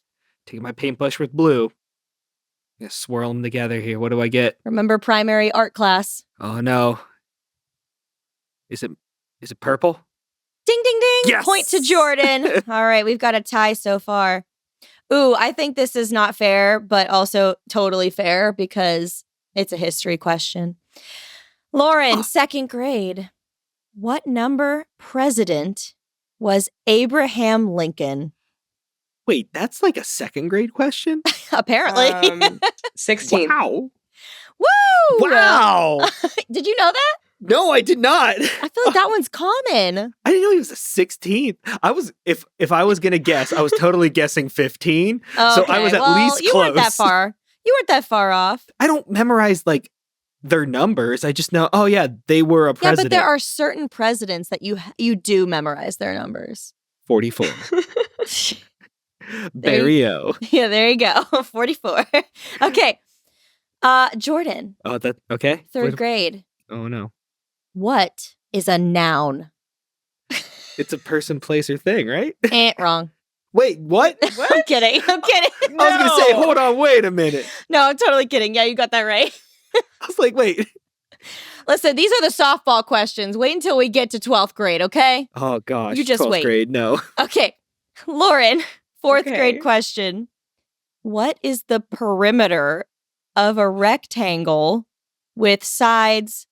taking my paintbrush with blue. I'm gonna swirl them together here. What do I get? Remember primary art class. Oh no. Is it purple? Ding, ding, ding. Yes! Point to Jordan. All right, we've got a tie so far. Ooh, I think this is not fair, but also totally fair because it's a history question. Lauren, second grade. What number president was Abraham Lincoln? Wait, that's like a second grade question? Apparently. 16. Wow. Woo! Wow. Did you know that? No, I did not. I feel like that one's common. I didn't know he was the 16th. I was, if I was gonna guess, I was totally guessing 15. So I was at least you close. weren't that far. You weren't that far off. I don't memorize like their numbers. I just know, oh yeah, they were a president. Yeah, but there are certain presidents that you do memorize their numbers. 44. Barry-O. Yeah, there you go. 44. Okay. Jordan. Oh, that okay. Third grade. Oh no. What is a noun? It's a person, place, or thing, right? Wrong. Wait, what? I'm kidding. I'm kidding. I was gonna say, hold on, wait a minute. No, I'm totally kidding. Yeah, you got that right. I was like, wait. Listen, these are the softball questions. Wait until we get to 12th grade, okay? Oh gosh. You just 12th wait. grade, no. Okay. Lauren, fourth grade question. What is the perimeter of a rectangle with sides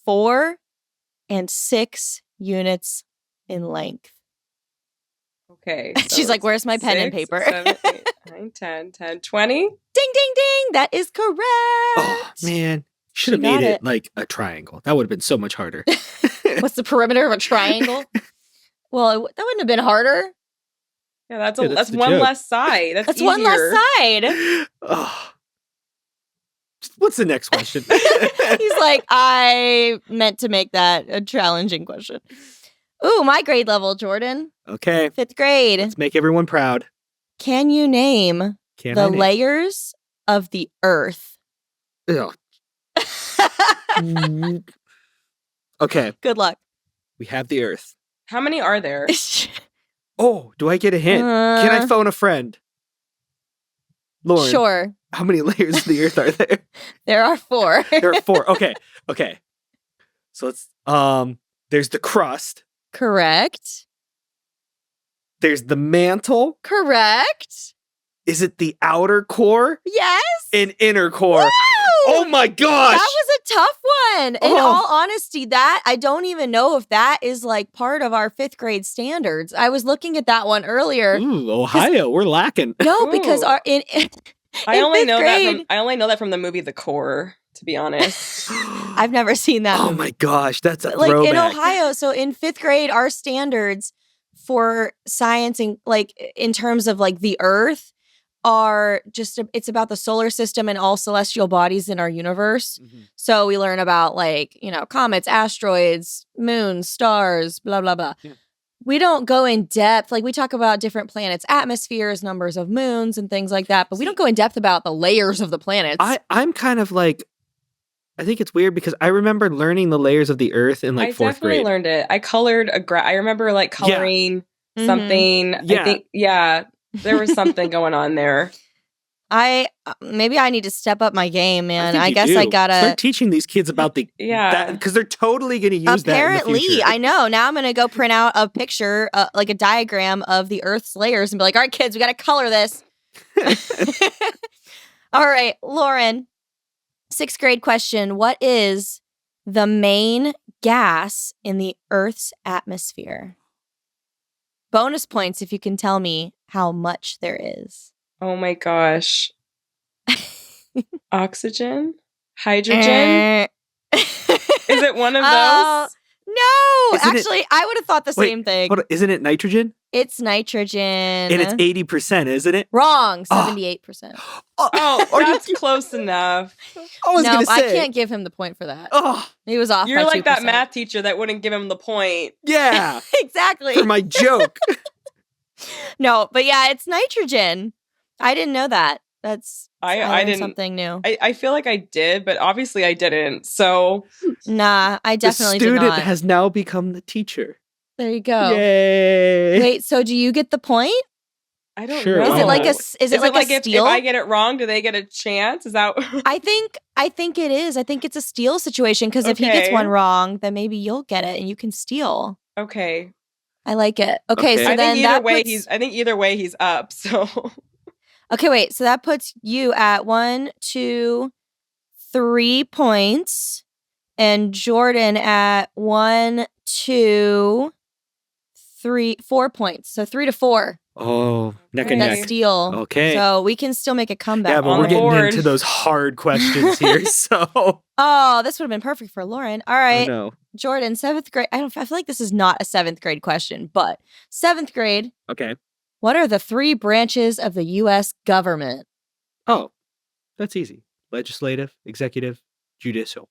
4 and 6 units in length? Okay. She's like, where's my pen and paper? 7, 8, 9, 10, 10, 20. Ding, ding, ding. That is correct. Oh, man. Should have made it like a triangle. That would have been so much harder. What's the perimeter of a triangle? Well, that wouldn't have been harder. Yeah, that's one joke. less side. That's easier. One less side. Oh. What's the next question? He's like, I meant to make that a challenging question. Ooh, my grade level, Jordan. Okay. 5th grade. Let's make everyone proud. Can you name the layers of the earth? Ugh. Okay. Good luck. We have the earth. How many are there? Oh, do I get a hint? Can I phone a friend? Lauren. Sure. How many layers of the earth are there? There are 4. There are 4. Okay. So let's there's the crust. Correct. There's the mantle. Correct. Is it the outer core? Yes. And inner core. Woo! Oh my gosh. That was a tough one. In all honesty, that I don't even know if that is like part of our 5th grade standards. I was looking at that one earlier. Ooh, Ohio, we're lacking. No, because I only know that from the movie The Core, to be honest. I've never seen that movie. My gosh, that's a like throwback. In Ohio. So in 5th grade, our standards for science and like in terms of like the earth are just it's about the solar system and all celestial bodies in our universe. Mm-hmm. So we learn about like, comets, asteroids, moons, stars, blah, blah, blah. Yeah. We don't go in depth. Like we talk about different planets, atmospheres, numbers of moons and things like that. But we don't go in depth about the layers of the planets. I'm kind of like, I think it's weird because I remember learning the layers of the earth in like 4th grade. I definitely learned it. I colored I remember like coloring something. Mm-hmm. I think, there was something going on there. Maybe I need to step up my game, man. I guess do. I gotta start teaching these kids about the because they're totally gonna use that. Apparently, in the future. I know. Now I'm gonna go print out a picture, like a diagram of the Earth's layers, and be like, "All right, kids, we gotta color this." All right, Lauren. 6th grade question: what is the main gas in the Earth's atmosphere? Bonus points if you can tell me how much there is. Oh my gosh. Oxygen? Hydrogen? Is it one of those? No, actually, I would have thought the same thing. Hold on, isn't it nitrogen? It's nitrogen. And it's 80%, isn't it? Wrong, 78%. That's close enough. I can't give him the point for that. He was off. You're by like 2%. that math teacher that wouldn't give him the point. Yeah. Exactly. For my joke. No, but yeah, it's nitrogen. I didn't know that. I learned something new. I feel like I did, but obviously I didn't. So nah, I definitely did not. The student has now become the teacher. There you go. Yay! Wait, so do you get the point? I don't know. Is it like a steal? If I get it wrong, do they get a chance? Is that? I think it is. I think it's a steal situation because if he gets one wrong, then maybe you'll get it and you can steal. Okay. I like it. Okay, so I then think either way he's up. So. Okay, wait. So that puts you at 1, 2, 3 points, and Jordan at 1, 2, 3, 4 points. So 3-4. Oh, neck and neck. Steal. Okay. So we can still make a comeback. Yeah, but we're getting into those hard questions here. So. Oh, this would have been perfect for Lauren. All right. Oh, no. Jordan, 7th grade. I feel like this is not a 7th grade question, but 7th grade. Okay. What are the 3 branches of the U.S. government? Oh, that's easy. Legislative, executive, judicial.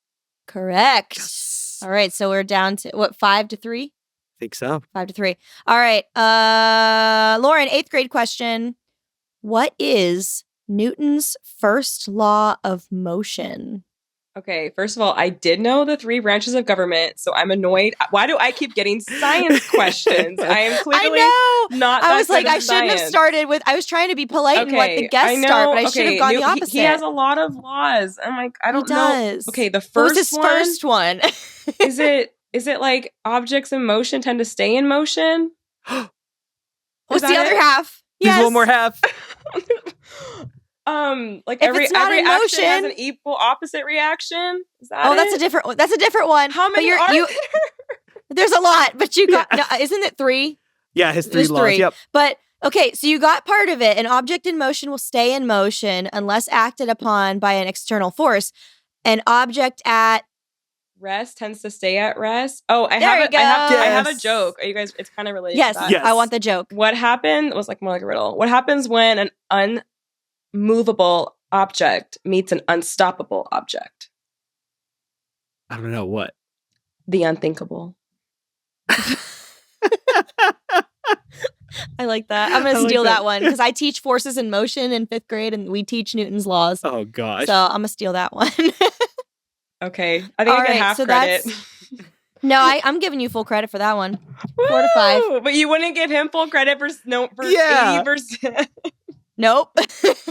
Correct. Yes. All right. So we're down to 5-3? I think so. 5-3. All right. Lauren, 8th grade question. What is Newton's first law of motion? Okay, first of all, I did know the 3 branches of government, so I'm annoyed. Why do I keep getting science questions? I am clearly not that I was like, I science. shouldn't have started with, I was trying to be polite and let the guests start, but I should have gone the opposite. He has a lot of laws. I'm like, I don't know. Okay, the first what was his first one? Is it like objects in motion tend to stay in motion? What's the other half? Yes. There's one more half. Like if every action has an equal opposite reaction. Is that that's a different one. That's a different one. How many are there? There's a lot, but you got isn't it 3? Yeah, his 3 laws. 3. Yep. But okay, so you got part of it. An object in motion will stay in motion unless acted upon by an external force. An object at rest tends to stay at rest. Oh, I have a joke. Are you guys? It's kind of related. Yes, to that. yes, I want the joke. What happened? It was like more like a riddle. What happens when an unmovable object meets an unstoppable object? I don't know what. The unthinkable. I like that. I'm going to steal that one because I teach forces in motion in 5th grade and we teach Newton's laws. Oh, gosh. So I'm going to steal that one. Okay. I think I get half credit. No, I'm giving you full credit for that one. 4-5. But you wouldn't give him full credit for 80%. Nope.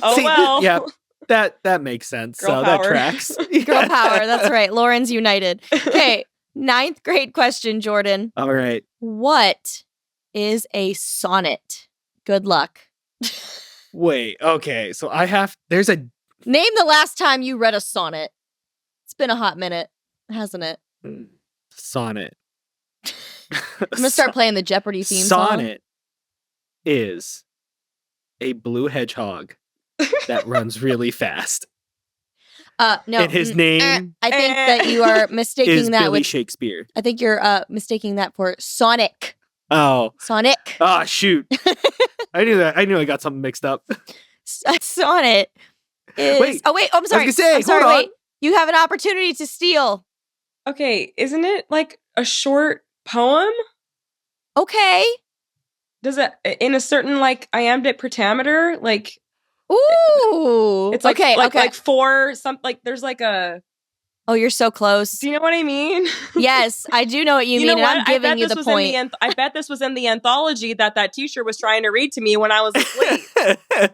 Oh, see, well. Yeah, that makes sense. Girl power. That tracks. Girl power. That's right. Lauren's united. Okay. 9th grade question, Jordan. All right. What is a sonnet? Good luck. Wait. Okay. So there's a... Name the last time you read a sonnet. It's been a hot minute, hasn't it? Sonnet. I'm going to start playing the Jeopardy theme song. Sonnet is a blue hedgehog that runs really fast. No. And his name I think that you are mistaking is that Billy with Shakespeare. I think you're mistaking that for Sonic. Oh. Sonic. Oh, shoot. I knew that. I knew I got something mixed up. Sonnet is... Wait. Oh, wait. Oh, I'm sorry. I was gonna say, I'm sorry. hold on. Wait. You have an opportunity to steal. Okay. Isn't it like a short poem? Okay. Does it in a certain like iambic pentameter? Like, ooh. It's like, okay. Like 4, there's like a... Oh, you're so close. Do you know what I mean? Yes, I do know what you mean. Know what? I'm giving you the point. I bet this was in the anthology that teacher was trying to read to me when I was asleep.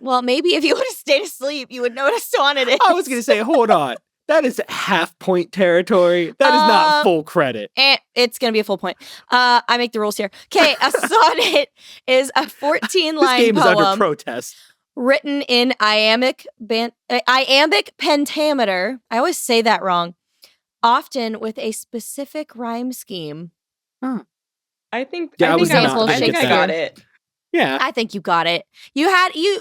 Well, maybe if you would have stayed asleep, you would know what a sonnet is. I was going to say, hold on. That is half-point territory. That is not full credit. It's going to be a full point. I make the rules here. Okay, a sonnet is a 14-line poem. This game is under protest. Written in iambic pentameter. I always say that wrong. Often with a specific rhyme scheme. Huh. I think I got it. Yeah. I think you got it. You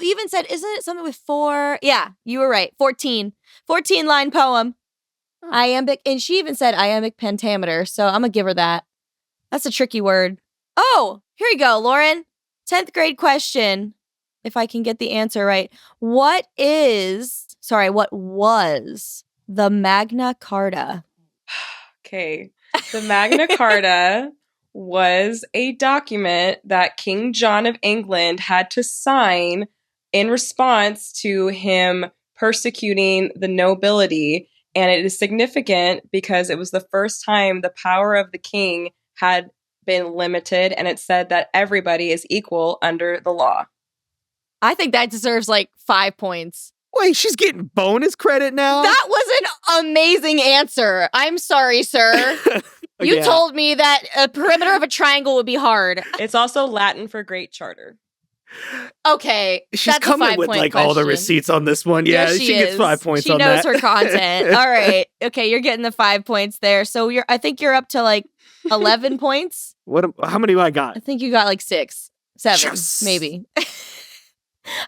even said, isn't it something with 4? Yeah, you were right. 14. 14-line poem. Huh. Iambic. And she even said iambic pentameter. So I'm going to give her that. That's a tricky word. Oh, here you go, Lauren. 10th grade question. If I can get the answer right. What was the Magna Carta? Okay. The Magna Carta was a document that King John of England had to sign in response to him persecuting the nobility. And it is significant because it was the first time the power of the king had been limited, and it said that everybody is equal under the law. I think that deserves like 5 points. Wait, she's getting bonus credit now? That was an amazing answer. I'm sorry, sir. You told me that a perimeter of a triangle would be hard. It's also Latin for Great Charter. Okay. She's that's coming a 5 with point like question. all the receipts on this one. Yeah, she gets 5 points on that. She knows her content. All right. Okay, you're getting the 5 points there. So I think you're up to like 11 points. How many do I got? I think you got like 6, 7, maybe.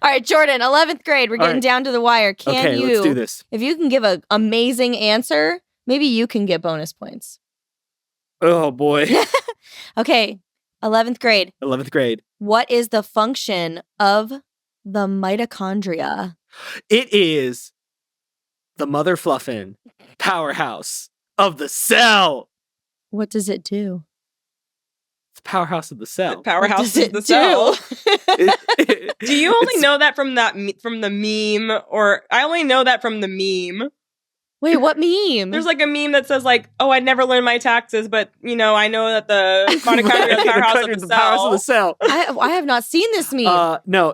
All right, Jordan, 11th grade. We're getting down to the wire. Let's do this. If you can give an amazing answer, maybe you can get bonus points. Oh, boy. Okay, 11th grade. 11th grade. What is the function of the mitochondria? It is the mother fluffin' powerhouse of the cell. What does it do? It's the powerhouse of the cell. The powerhouse of the cell. Do you only know that from the meme? Or I only know that from the meme. Wait, what meme? There's like a meme that says like, "Oh, I'd never learned my taxes, but I know that the mitochondria is the powerhouse of the cell." I have not seen this meme. No.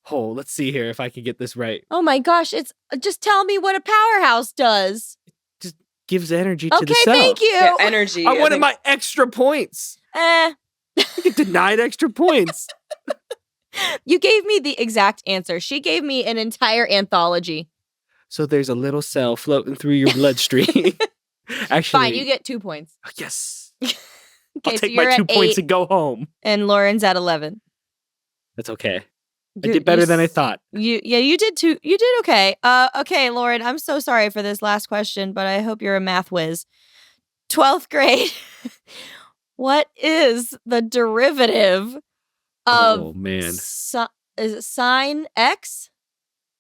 Let's see here if I can get this right. Oh my gosh! It's just tell me what a powerhouse does. It just gives energy to the cell. Okay, thank you. Yeah, energy. I wanted my extra points. I get denied extra points. You gave me the exact answer. She gave me an entire anthology. So there's a little cell floating through your bloodstream. Actually, fine, you get 2 points. Yes. Okay, I'll take my 2 points and go home. And Lauren's at 11. That's okay. I did better than I thought. You did too. You did okay. Okay, Lauren, I'm so sorry for this last question, but I hope you're a math whiz. 12th grade. What is the derivative of is it sine x?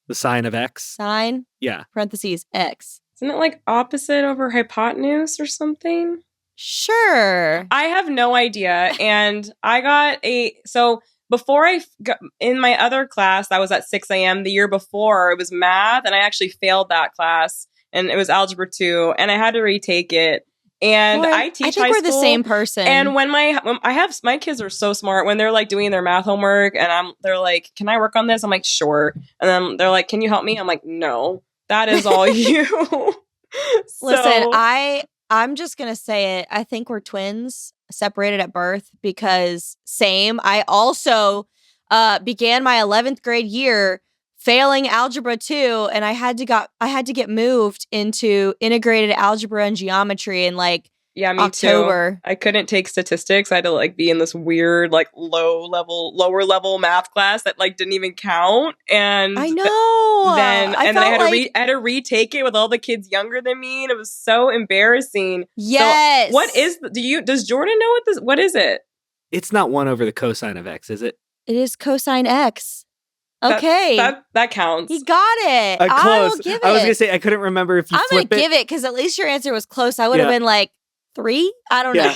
The sine of x? Sine? Yeah. Parentheses x. Isn't it like opposite over hypotenuse or something? Sure. I have no idea. And I got before I got in my other class, I was at 6 a.m. the year before, it was math, and I actually failed that class, and it was algebra 2, and I had to retake it. And Lauren, I teach I think high we're school, the same person. And when my kids are so smart, when they're like doing their math homework and they're like, "Can I work on this?" I'm like, "Sure." And then they're like, "Can you help me?" I'm like, "No, that is all you." Listen, I'm just going to say it. I think we're twins, separated at birth, because same. I also began my 11th grade year failing algebra 2, and I had to get moved into integrated algebra and geometry in like me October. Too. I couldn't take statistics. I had to like be in this weird like lower level math class that like didn't even count. And I know. Then I had to retake it with all the kids younger than me, and it was so embarrassing. Yes. So what is does Jordan know what is it? It's not 1 over the cosine of x, is it? It is cosine x. Okay. That counts. He got it. Close. I will give it. I was going to say, I couldn't remember if you I'm going to give it because at least your answer was close. I would have been like 3? I don't know.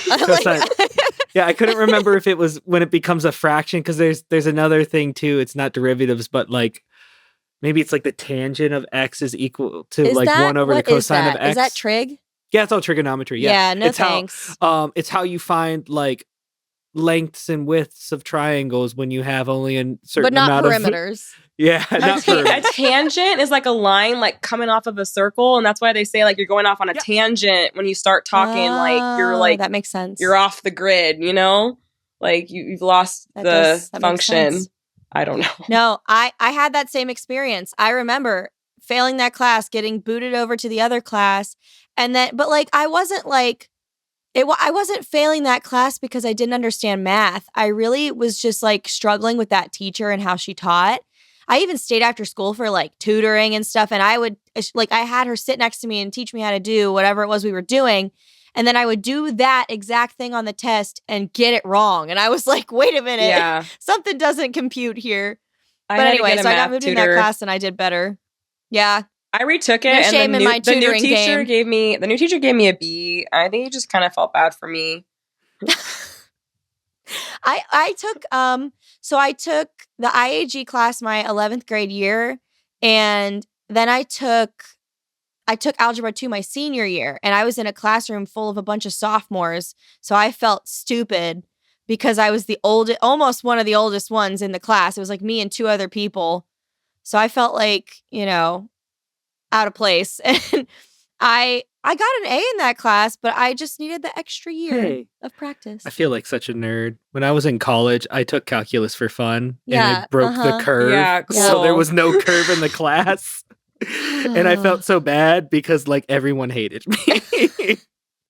Yeah, I couldn't remember if it was when it becomes a fraction, because there's another thing too. It's not derivatives, but like maybe it's like the tangent of x is equal to 1 over the cosine of x. Is that trig? Yeah, it's all trigonometry. Yeah, thanks. It's how you find like lengths and widths of triangles when you have only a certain amount of... But not perimeters. Yeah, not perimeters. A tangent is like a line like coming off of a circle, and that's why they say like you're going off on a tangent when you start talking. Like you're like... That makes sense. You're off the grid, Like you've lost the function. I don't know. No, I had that same experience. I remember failing that class, getting booted over to the other class, and then... But like I wasn't like... I wasn't failing that class because I didn't understand math. I really was just like struggling with that teacher and how she taught. I even stayed after school for like tutoring and stuff. And I had her sit next to me and teach me how to do whatever it was we were doing. And then I would do that exact thing on the test and get it wrong. And I was like, wait a minute. Yeah. Something doesn't compute here. But anyway, so I got moved in that class and I did better. Yeah. I retook it, and the new teacher gave me a B. I think he just kind of felt bad for me. I took So I took the IAG class my 11th grade year, and then I took Algebra 2 my senior year, and I was in a classroom full of a bunch of sophomores. So I felt stupid because I was the oldest, almost one of the oldest ones in the class. It was like me and 2 other people. So I felt like, out of place. And I got an A in that class, but I just needed the extra year of practice. I feel like such a nerd. When I was in college, I took calculus for fun, and I broke the curve. Yeah, cool. So there was no curve in the class. And I felt so bad because like everyone hated me.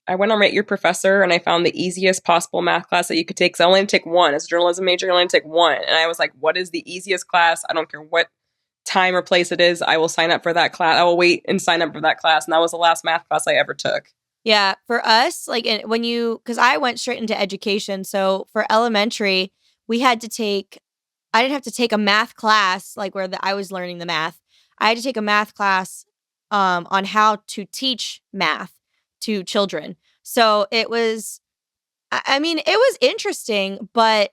I went on Rate Your Professor, and I found the easiest possible math class that you could take. So I only had to take one. As a journalism major, I only had to take one. And I was like, what is the easiest class? I don't care what time or place it is. I will sign up for that class. I will wait and sign up for that class. And that was the last math class I ever took. Yeah. For us, like because I went straight into education. So for elementary, I didn't have to take a math class like where I was learning the math. I had to take a math class on how to teach math to children. So it was interesting, but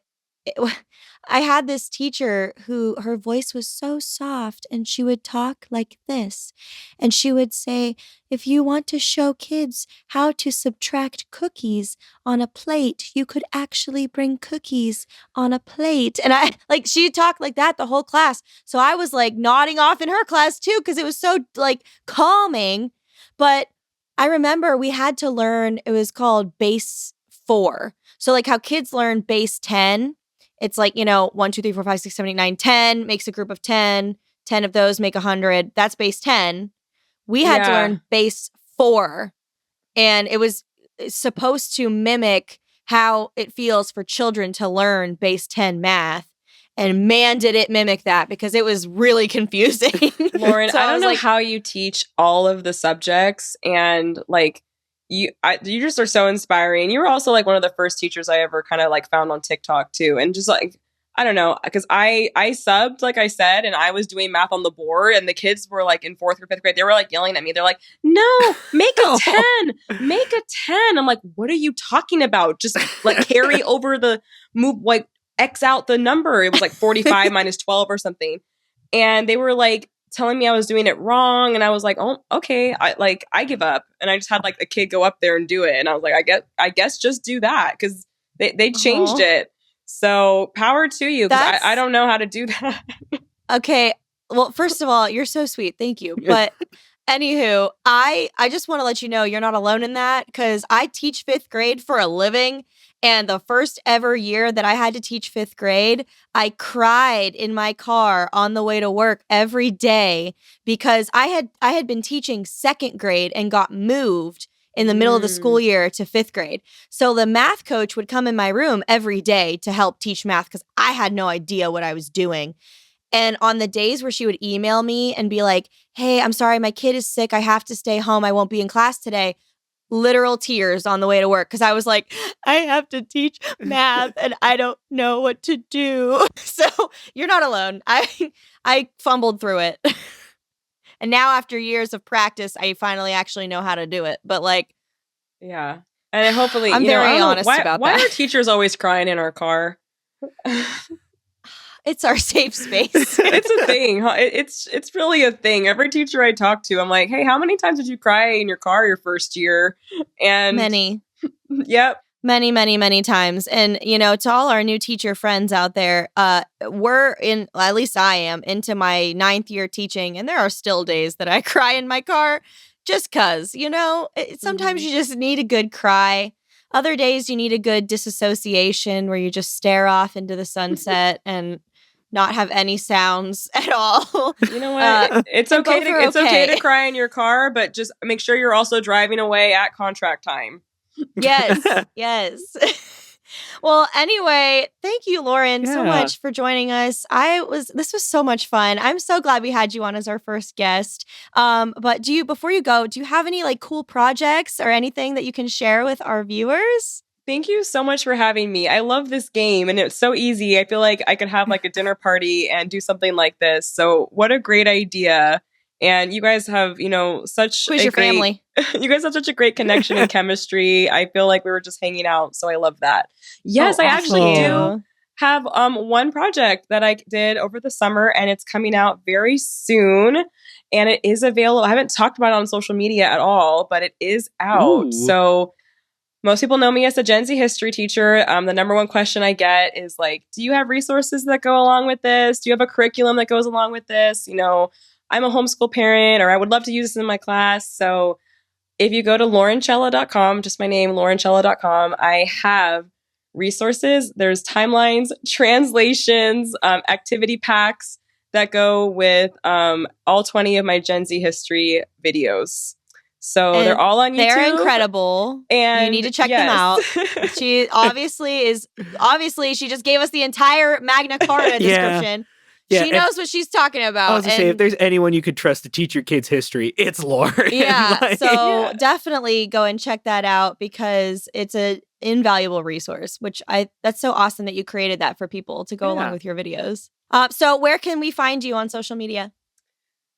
I had this teacher who her voice was so soft, and she would talk like this. And she would say, if you want to show kids how to subtract cookies on a plate, you could actually bring cookies on a plate. And she talked like that the whole class. So I was like nodding off in her class too, because it was so like calming. But I remember we had to learn, it was called base 4. So like how kids learn base 10. It's like, 1, 2, 3, 4, 5, 6, 7, 8, 9, 10 makes a group of 10. 10 of those make 100. That's base 10. We had to learn base 4. And it was supposed to mimic how it feels for children to learn base 10 math. And man, did it mimic that, because it was really confusing. Lauren, so I don't know how you teach all of the subjects, and like you just are so inspiring. You were also like one of the first teachers I ever kind of like found on TikTok too. And just like, I don't know, because I subbed, like I said, and I was doing math on the board, and the kids were like in 4th or 5th grade. They were like yelling at me. They're like, no, make a 10, make a 10. I'm like, what are you talking about? Just like carry over the move, like X out the number. It was like 45 minus 12 or something. And they were like telling me I was doing it wrong. And I was like, oh, okay. I give up. And I just had like a kid go up there and do it. And I was like, I guess just do that, because they changed it. So power to you, because I don't know how to do that. Okay. Well, first of all, you're so sweet. Thank you. But anywho, I just want to let you know you're not alone in that, because I teach 5th grade for a living. And the first ever year that I had to teach 5th grade, I cried in my car on the way to work every day, because I had been teaching 2nd grade and got moved in the middle of the school year to 5th grade. So the math coach would come in my room every day to help teach math, because I had no idea what I was doing. And on the days where she would email me and be like, hey, I'm sorry, my kid is sick. I have to stay home. I won't be in class today. Literal tears on the way to work, because I was like, I have to teach math and I don't know what to do. So you're not alone. I fumbled through it. And now after years of practice, I finally actually know how to do it. But like, yeah. And hopefully, I'm very honest about that. Why are teachers always crying in our car? It's our safe space. It's a thing. It's really a thing. Every teacher I talk to, I'm like, hey, how many times did you cry in your car your first year? And many. Yep. Many, many, many times. And, to all our new teacher friends out there, at least I am, into my 9th year teaching. And there are still days that I cry in my car just because, sometimes you just need a good cry. Other days you need a good disassociation where you just stare off into the sunset and not have any sounds at all. You know what? It's okay to cry in your car, but just make sure you're also driving away at contract time. Yes. Well, anyway, thank you, Lauren, so much for joining us. This was so much fun. I'm so glad we had you on as our first guest. But before you go, do you have any like cool projects or anything that you can share with our viewers? Thank you so much for having me. I love this game, and it's so easy. I feel like I could have like a dinner party and do something like this. So what a great idea. And you guys have, such Who's your family? You guys have such a great connection and chemistry. I feel like we were just hanging out. So I love that. Yes, I actually do. have one project that I did over the summer, and it's coming out very soon, and it is available. I haven't talked about it on social media at all, but it is out. Ooh. So most people know me as a Gen Z history teacher. The number one question I get is like, do you have resources that go along with this? Do you have a curriculum that goes along with this? You know, I'm a homeschool parent, or I would love to use this in my class. So if you go to laurenchella.com, just my name, laurenchella.com, I have resources. There's timelines, translations, activity packs that go with all 20 of my Gen Z history videos. So they're all on YouTube. They're incredible. And you need to check them out. She she just gave us the entire Magna Carta description. Yeah, she knows what she's talking about. I was going to say, if there's anyone you could trust to teach your kids history, it's Lauren. Yeah, so definitely go and check that out because it's an invaluable resource, that's so awesome that you created that for people to go along with your videos. So where can we find you on social media?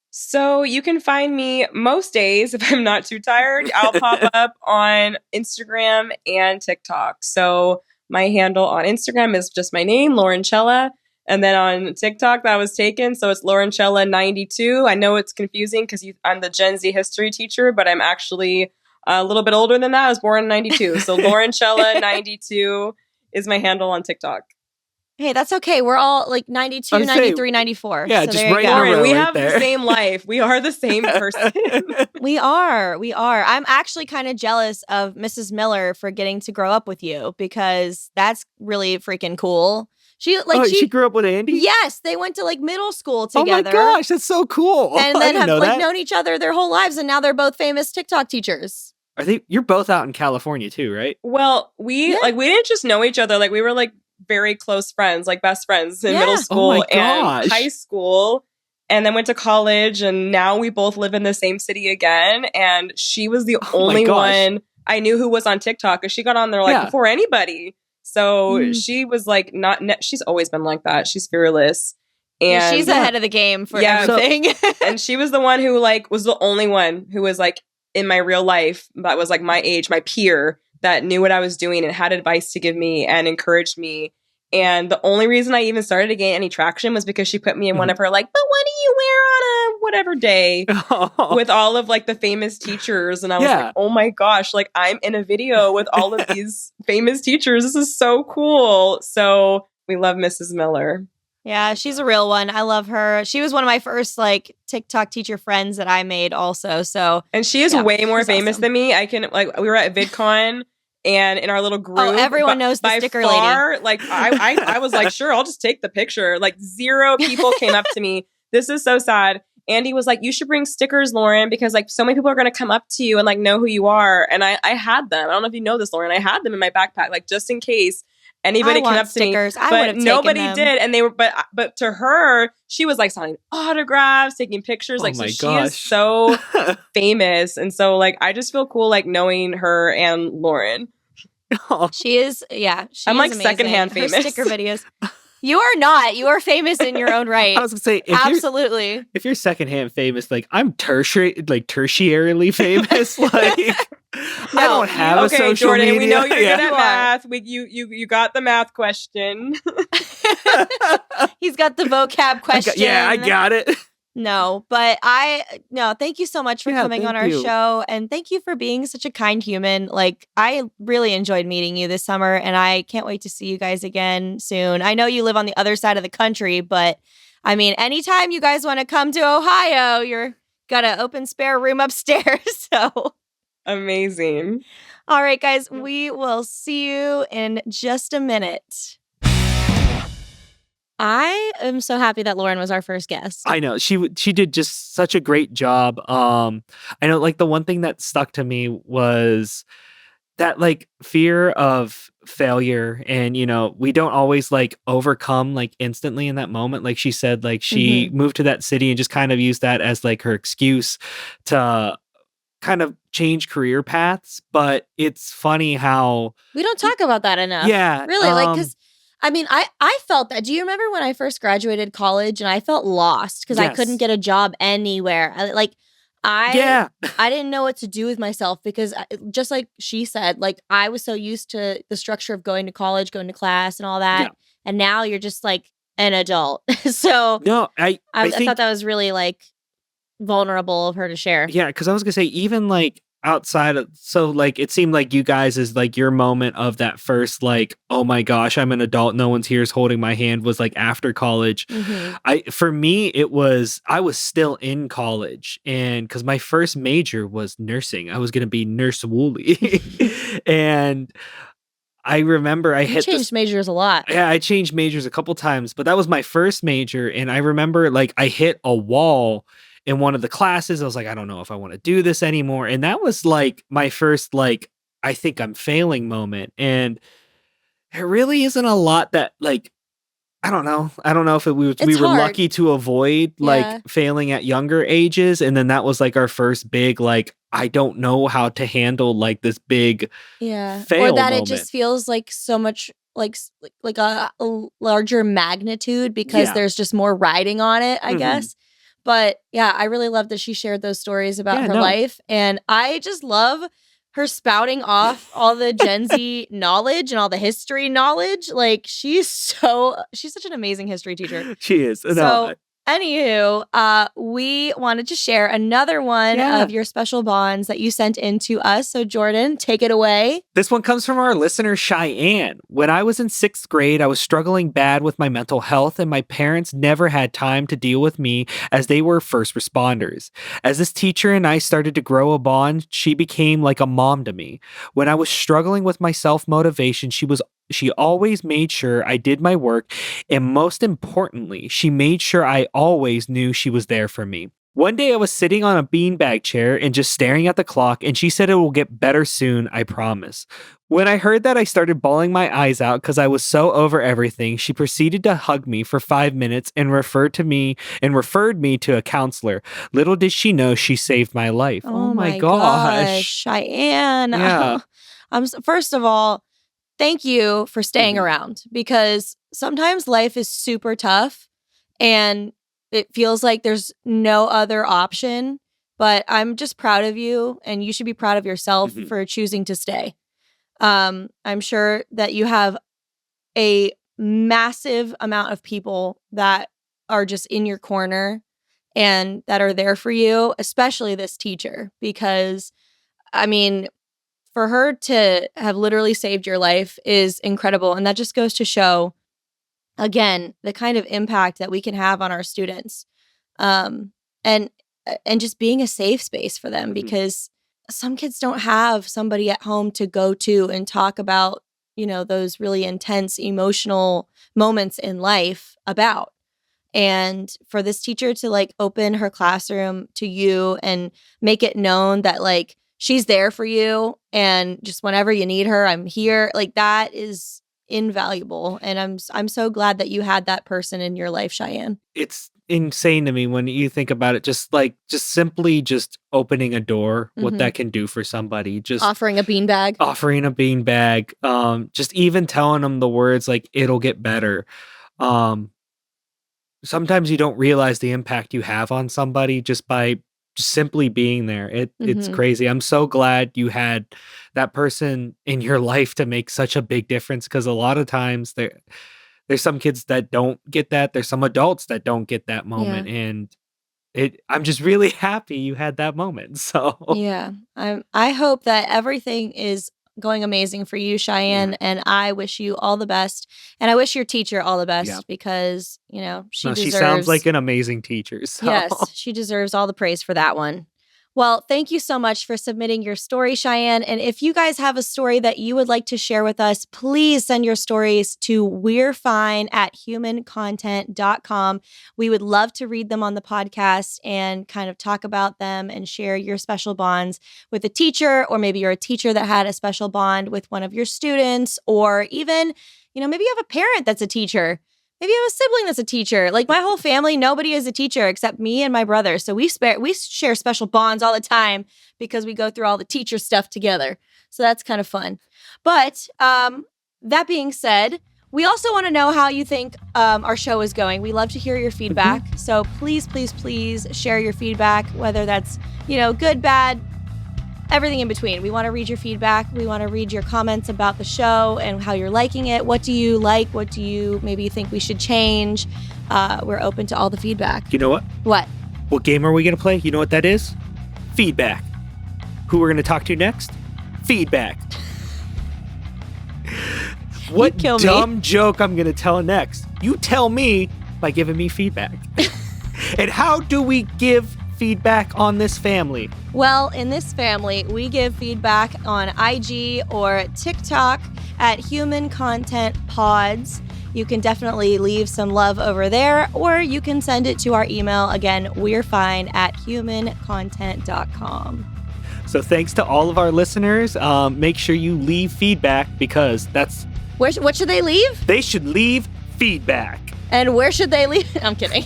So you can find me most days, if I'm not too tired, I'll pop up on Instagram and TikTok. So my handle on Instagram is just my name, Lauren Chella. And then on TikTok, that was taken. So it's Lauren Chella 92. I know it's confusing because I'm the Gen Z history teacher, but I'm actually a little bit older than that. I was born in 92. So Lauren Chella 92 is my handle on TikTok. Hey, that's okay. We're all like 92, 93, 94. Yeah, so just right in a row. We right have there. the same life. We are the same person. We are. I'm actually kind of jealous of Mrs. Miller for getting to grow up with you because that's really freaking cool. She grew up with Andy? Yes, they went to like middle school together. Oh my gosh, that's so cool. And then have like known each other their whole lives, and now they're both famous TikTok teachers. You're both out in California too, right? Well, we didn't just know each other. Like we were like very close friends, like best friends in middle school and high school, and then went to college, and now we both live in the same city again. And she was the only one I knew who was on TikTok, because she got on there like before anybody. So she was like she's always been like that. She's fearless. And she's ahead of the game for everything. And she was the one who like was the only one who was like in my real life that was like my age, my peer, that knew what I was doing and had advice to give me and encouraged me. And the only reason I even started to gain any traction was because she put me in one of her like, but what do you wear on a whatever day with all of like the famous teachers? And I was like, oh my gosh, like I'm in a video with all of these famous teachers. This is so cool. So we love Mrs. Miller. Yeah, she's a real one. I love her. She was one of my first like TikTok teacher friends that I made also. So, and she is way more famous than me. We were at VidCon. And in our little group, everyone knows the sticker lady. Like I was like, sure, I'll just take the picture. Like 0 people came up to me. This is so sad. Andy was like, you should bring stickers, Lauren, because like so many people are going to come up to you and like know who you are. And I had them. I don't know if you know this, Lauren. I had them in my backpack, like just in case anybody came up to me. But nobody did. And they were, but to her, she was like signing autographs, taking pictures. Like, so she is so famous. And so like, I just feel cool like knowing her and Lauren. She is, I'm like amazing. Secondhand famous. Her sticker videos. You are not. You are famous in your own right. I was gonna say, absolutely. If you're secondhand famous, like I'm tertiarily famous. Like I don't have a social Jordan, media. We know you're good at math. You got the math question. He's got the vocab question. I got it. No, but thank you so much for coming on our show. And thank you for being such a kind human. Like, I really enjoyed meeting you this summer, and I can't wait to see you guys again soon. I know you live on the other side of the country, but I mean, anytime you guys want to come to Ohio, you're got an open spare room upstairs. So amazing. All right, guys, we will see you in just a minute. I am so happy that Lauren was our first guest. I know. She did just such a great job. I know like the one thing that stuck to me was that like fear of failure, and we don't always like overcome like instantly in that moment. Like she said, like she moved to that city and just kind of used that as like her excuse to kind of change career paths. But it's funny how we don't talk about that enough. Yeah. Really, like, because I mean, I felt that. Do you remember when I first graduated college and I felt lost because I couldn't get a job anywhere? I didn't know what to do with myself because just like she said, like I was so used to the structure of going to college, going to class and all that. Yeah. and now you're just like an adult. So no, I thought that was really like vulnerable of her to share. Yeah, because I was gonna say, even like outside of, so like it seemed like you guys is like your moment of that first like, oh my gosh, I'm an adult, no one's here is holding my hand, was like after college. For me it was, I was still in college, and because my first major was nursing, I was gonna be Nurse Woolley. And I remember I changed majors a lot. Yeah, I changed majors a couple times, but that was my first major. And I remember like I hit a wall in one of the classes. I was like, I don't know if I want to do this anymore. And that was like my first, like, I think I'm failing moment. And there really isn't a lot that like, I don't know. I don't know if we were lucky to avoid like failing at younger ages. And then that was like our first big, like, I don't know how to handle like this big fail or that moment. It just feels like so much like a larger magnitude because there's just more riding on it, I guess. But yeah, I really love that she shared those stories about her life. And I just love her spouting off all the Gen Z knowledge and all the history knowledge. Like she's such an amazing history teacher. She is. So anywho, we wanted to share another one of your special bonds that you sent in to us. So Jordan, take it away. This one comes from our listener, Cheyenne. When I was in 6th grade, I was struggling bad with my mental health, and my parents never had time to deal with me as they were first responders. As this teacher and I started to grow a bond, she became like a mom to me. When I was struggling with my self-motivation, she always made sure I did my work, and most importantly, she made sure I always knew she was there for me. One day I was sitting on a beanbag chair and just staring at the clock, and she said it will get better soon, I promise. When I heard that, I started bawling my eyes out because I was so over everything. She proceeded to hug me for 5 minutes and referred me to a counselor. Little did she know she saved my life. Oh my gosh, Cheyenne. Yeah. First of all, thank you for staying around, because sometimes life is super tough and it feels like there's no other option. But I'm just proud of you, and you should be proud of yourself for choosing to stay. I'm sure that you have a massive amount of people that are just in your corner and that are there for you, especially this teacher, because I mean, for her to have literally saved your life is incredible. And that just goes to show, again, the kind of impact that we can have on our students. And just being a safe space for them, because some kids don't have somebody at home to go to and talk about, those really intense emotional moments in life about. And for this teacher to like open her classroom to you and make it known that like, she's there for you, and just whenever you need her, I'm here. Like that is invaluable. And I'm so glad that you had that person in your life, Cheyenne. It's insane to me when you think about it. Just simply opening a door, what that can do for somebody. Just offering a beanbag. Just even telling them the words like, it'll get better. Sometimes you don't realize the impact you have on somebody just by simply being there. It's crazy. I'm so glad you had that person in your life to make such a big difference, because a lot of times there's some kids that don't get that. There's some adults that don't get that moment. And I'm just really happy you had that moment. So yeah, I hope that everything is going amazing for you, Cheyenne, and I wish you all the best, and I wish your teacher all the best, because she sounds like an amazing teacher. So. Yes, she deserves all the praise for that one. Well, thank you so much for submitting your story, Cheyenne. And if you guys have a story that you would like to share with us, please send your stories to we'refine@humancontent.com. We would love to read them on the podcast and kind of talk about them and share your special bonds with a teacher, or maybe you're a teacher that had a special bond with one of your students, or even, maybe you have a parent that's a teacher. Maybe you have a sibling that's a teacher. Like my whole family, nobody is a teacher except me and my brother. So we share special bonds all the time because we go through all the teacher stuff together. So that's kind of fun. But that being said, we also want to know how you think our show is going. We love to hear your feedback. So please, please, please share your feedback, whether that's, good, bad, everything in between. We want to read your feedback. We want to read your comments about the show and how you're liking it. What do you like? What do you maybe think we should change? We're open to all the feedback. You know what? What? What game are we going to play? You know what that is? Feedback. Who we're going to talk to next? Feedback. What dumb joke I'm going to tell next? You tell me by giving me feedback. And how do we give feedback on this family? Well, in this family, we give feedback on IG or TikTok at Human Content Pods. You can definitely leave some love over there, or you can send it to our email. Again, we're fine at humancontent.com. So thanks to all of our listeners. Make sure you leave feedback because that's... What should they leave? They should leave feedback. And where should they leave? I'm kidding.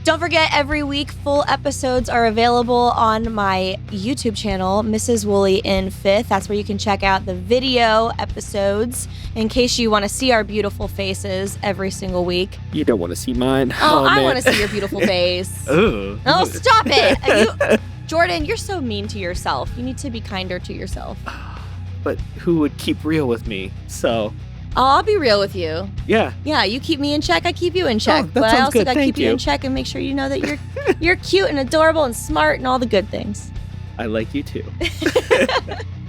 Don't forget, every week, full episodes are available on my YouTube channel, Mrs. Woolley in 5th. That's where you can check out the video episodes in case you want to see our beautiful faces every single week. You don't want to see mine. Oh, I want to see your beautiful face. Ugh. Oh, stop it. Jordan, you're so mean to yourself. You need to be kinder to yourself. But who would keep real with me? So... I'll be real with you. Yeah. Yeah, you keep me in check, I keep you in check. But I also got to keep you in check and make sure you know that you're cute and adorable and smart and all the good things. I like you too.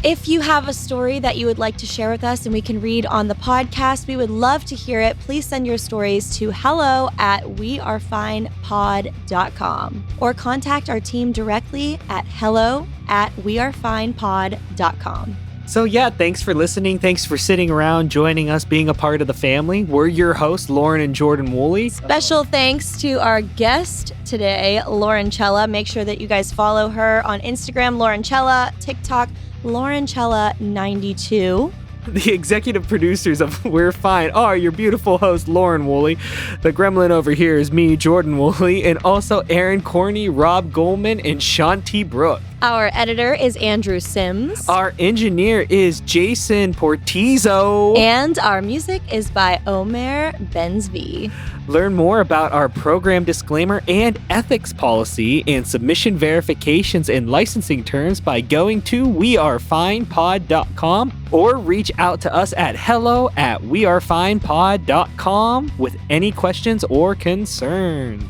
If you have a story that you would like to share with us and we can read on the podcast, we would love to hear it. Please send your stories to hello@wearefinepod.com or contact our team directly at hello@wearefinepod.com. So yeah, thanks for listening. Thanks for sitting around, joining us, being a part of the family. We're your hosts, Lauren and Jordan Woolley. Special thanks to our guest today, Lauren Chela. Make sure that you guys follow her on Instagram, Lauren Chela, TikTok, Lauren Chela 92. The executive producers of We're Fine are your beautiful host, Lauren Woolley. The gremlin over here is me, Jordan Woolley, and also Aaron Corney, Rob Goldman, and Shanti Brooke. Our editor is Andrew Sims. Our engineer is Jason Portizo. And our music is by Omer Benzvi. Learn more about our program disclaimer and ethics policy and submission verifications and licensing terms by going to wearefinepod.com or reach out to us at hello@wearefinepod.com with any questions or concerns.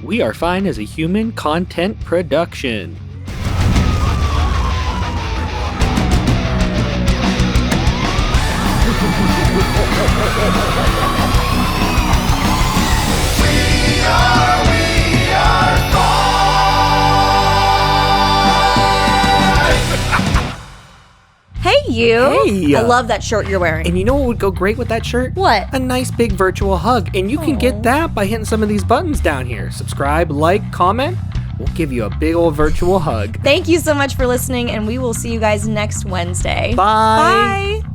We Are Fine is a human content production. Hey, you. Hey. I love that shirt you're wearing. And you know what would go great with that shirt? What? A nice big virtual hug. And you can get that by hitting some of these buttons down here. Subscribe, like, comment. We'll give you a big old virtual hug. Thank you so much for listening, and we will see you guys next Wednesday. Bye. Bye.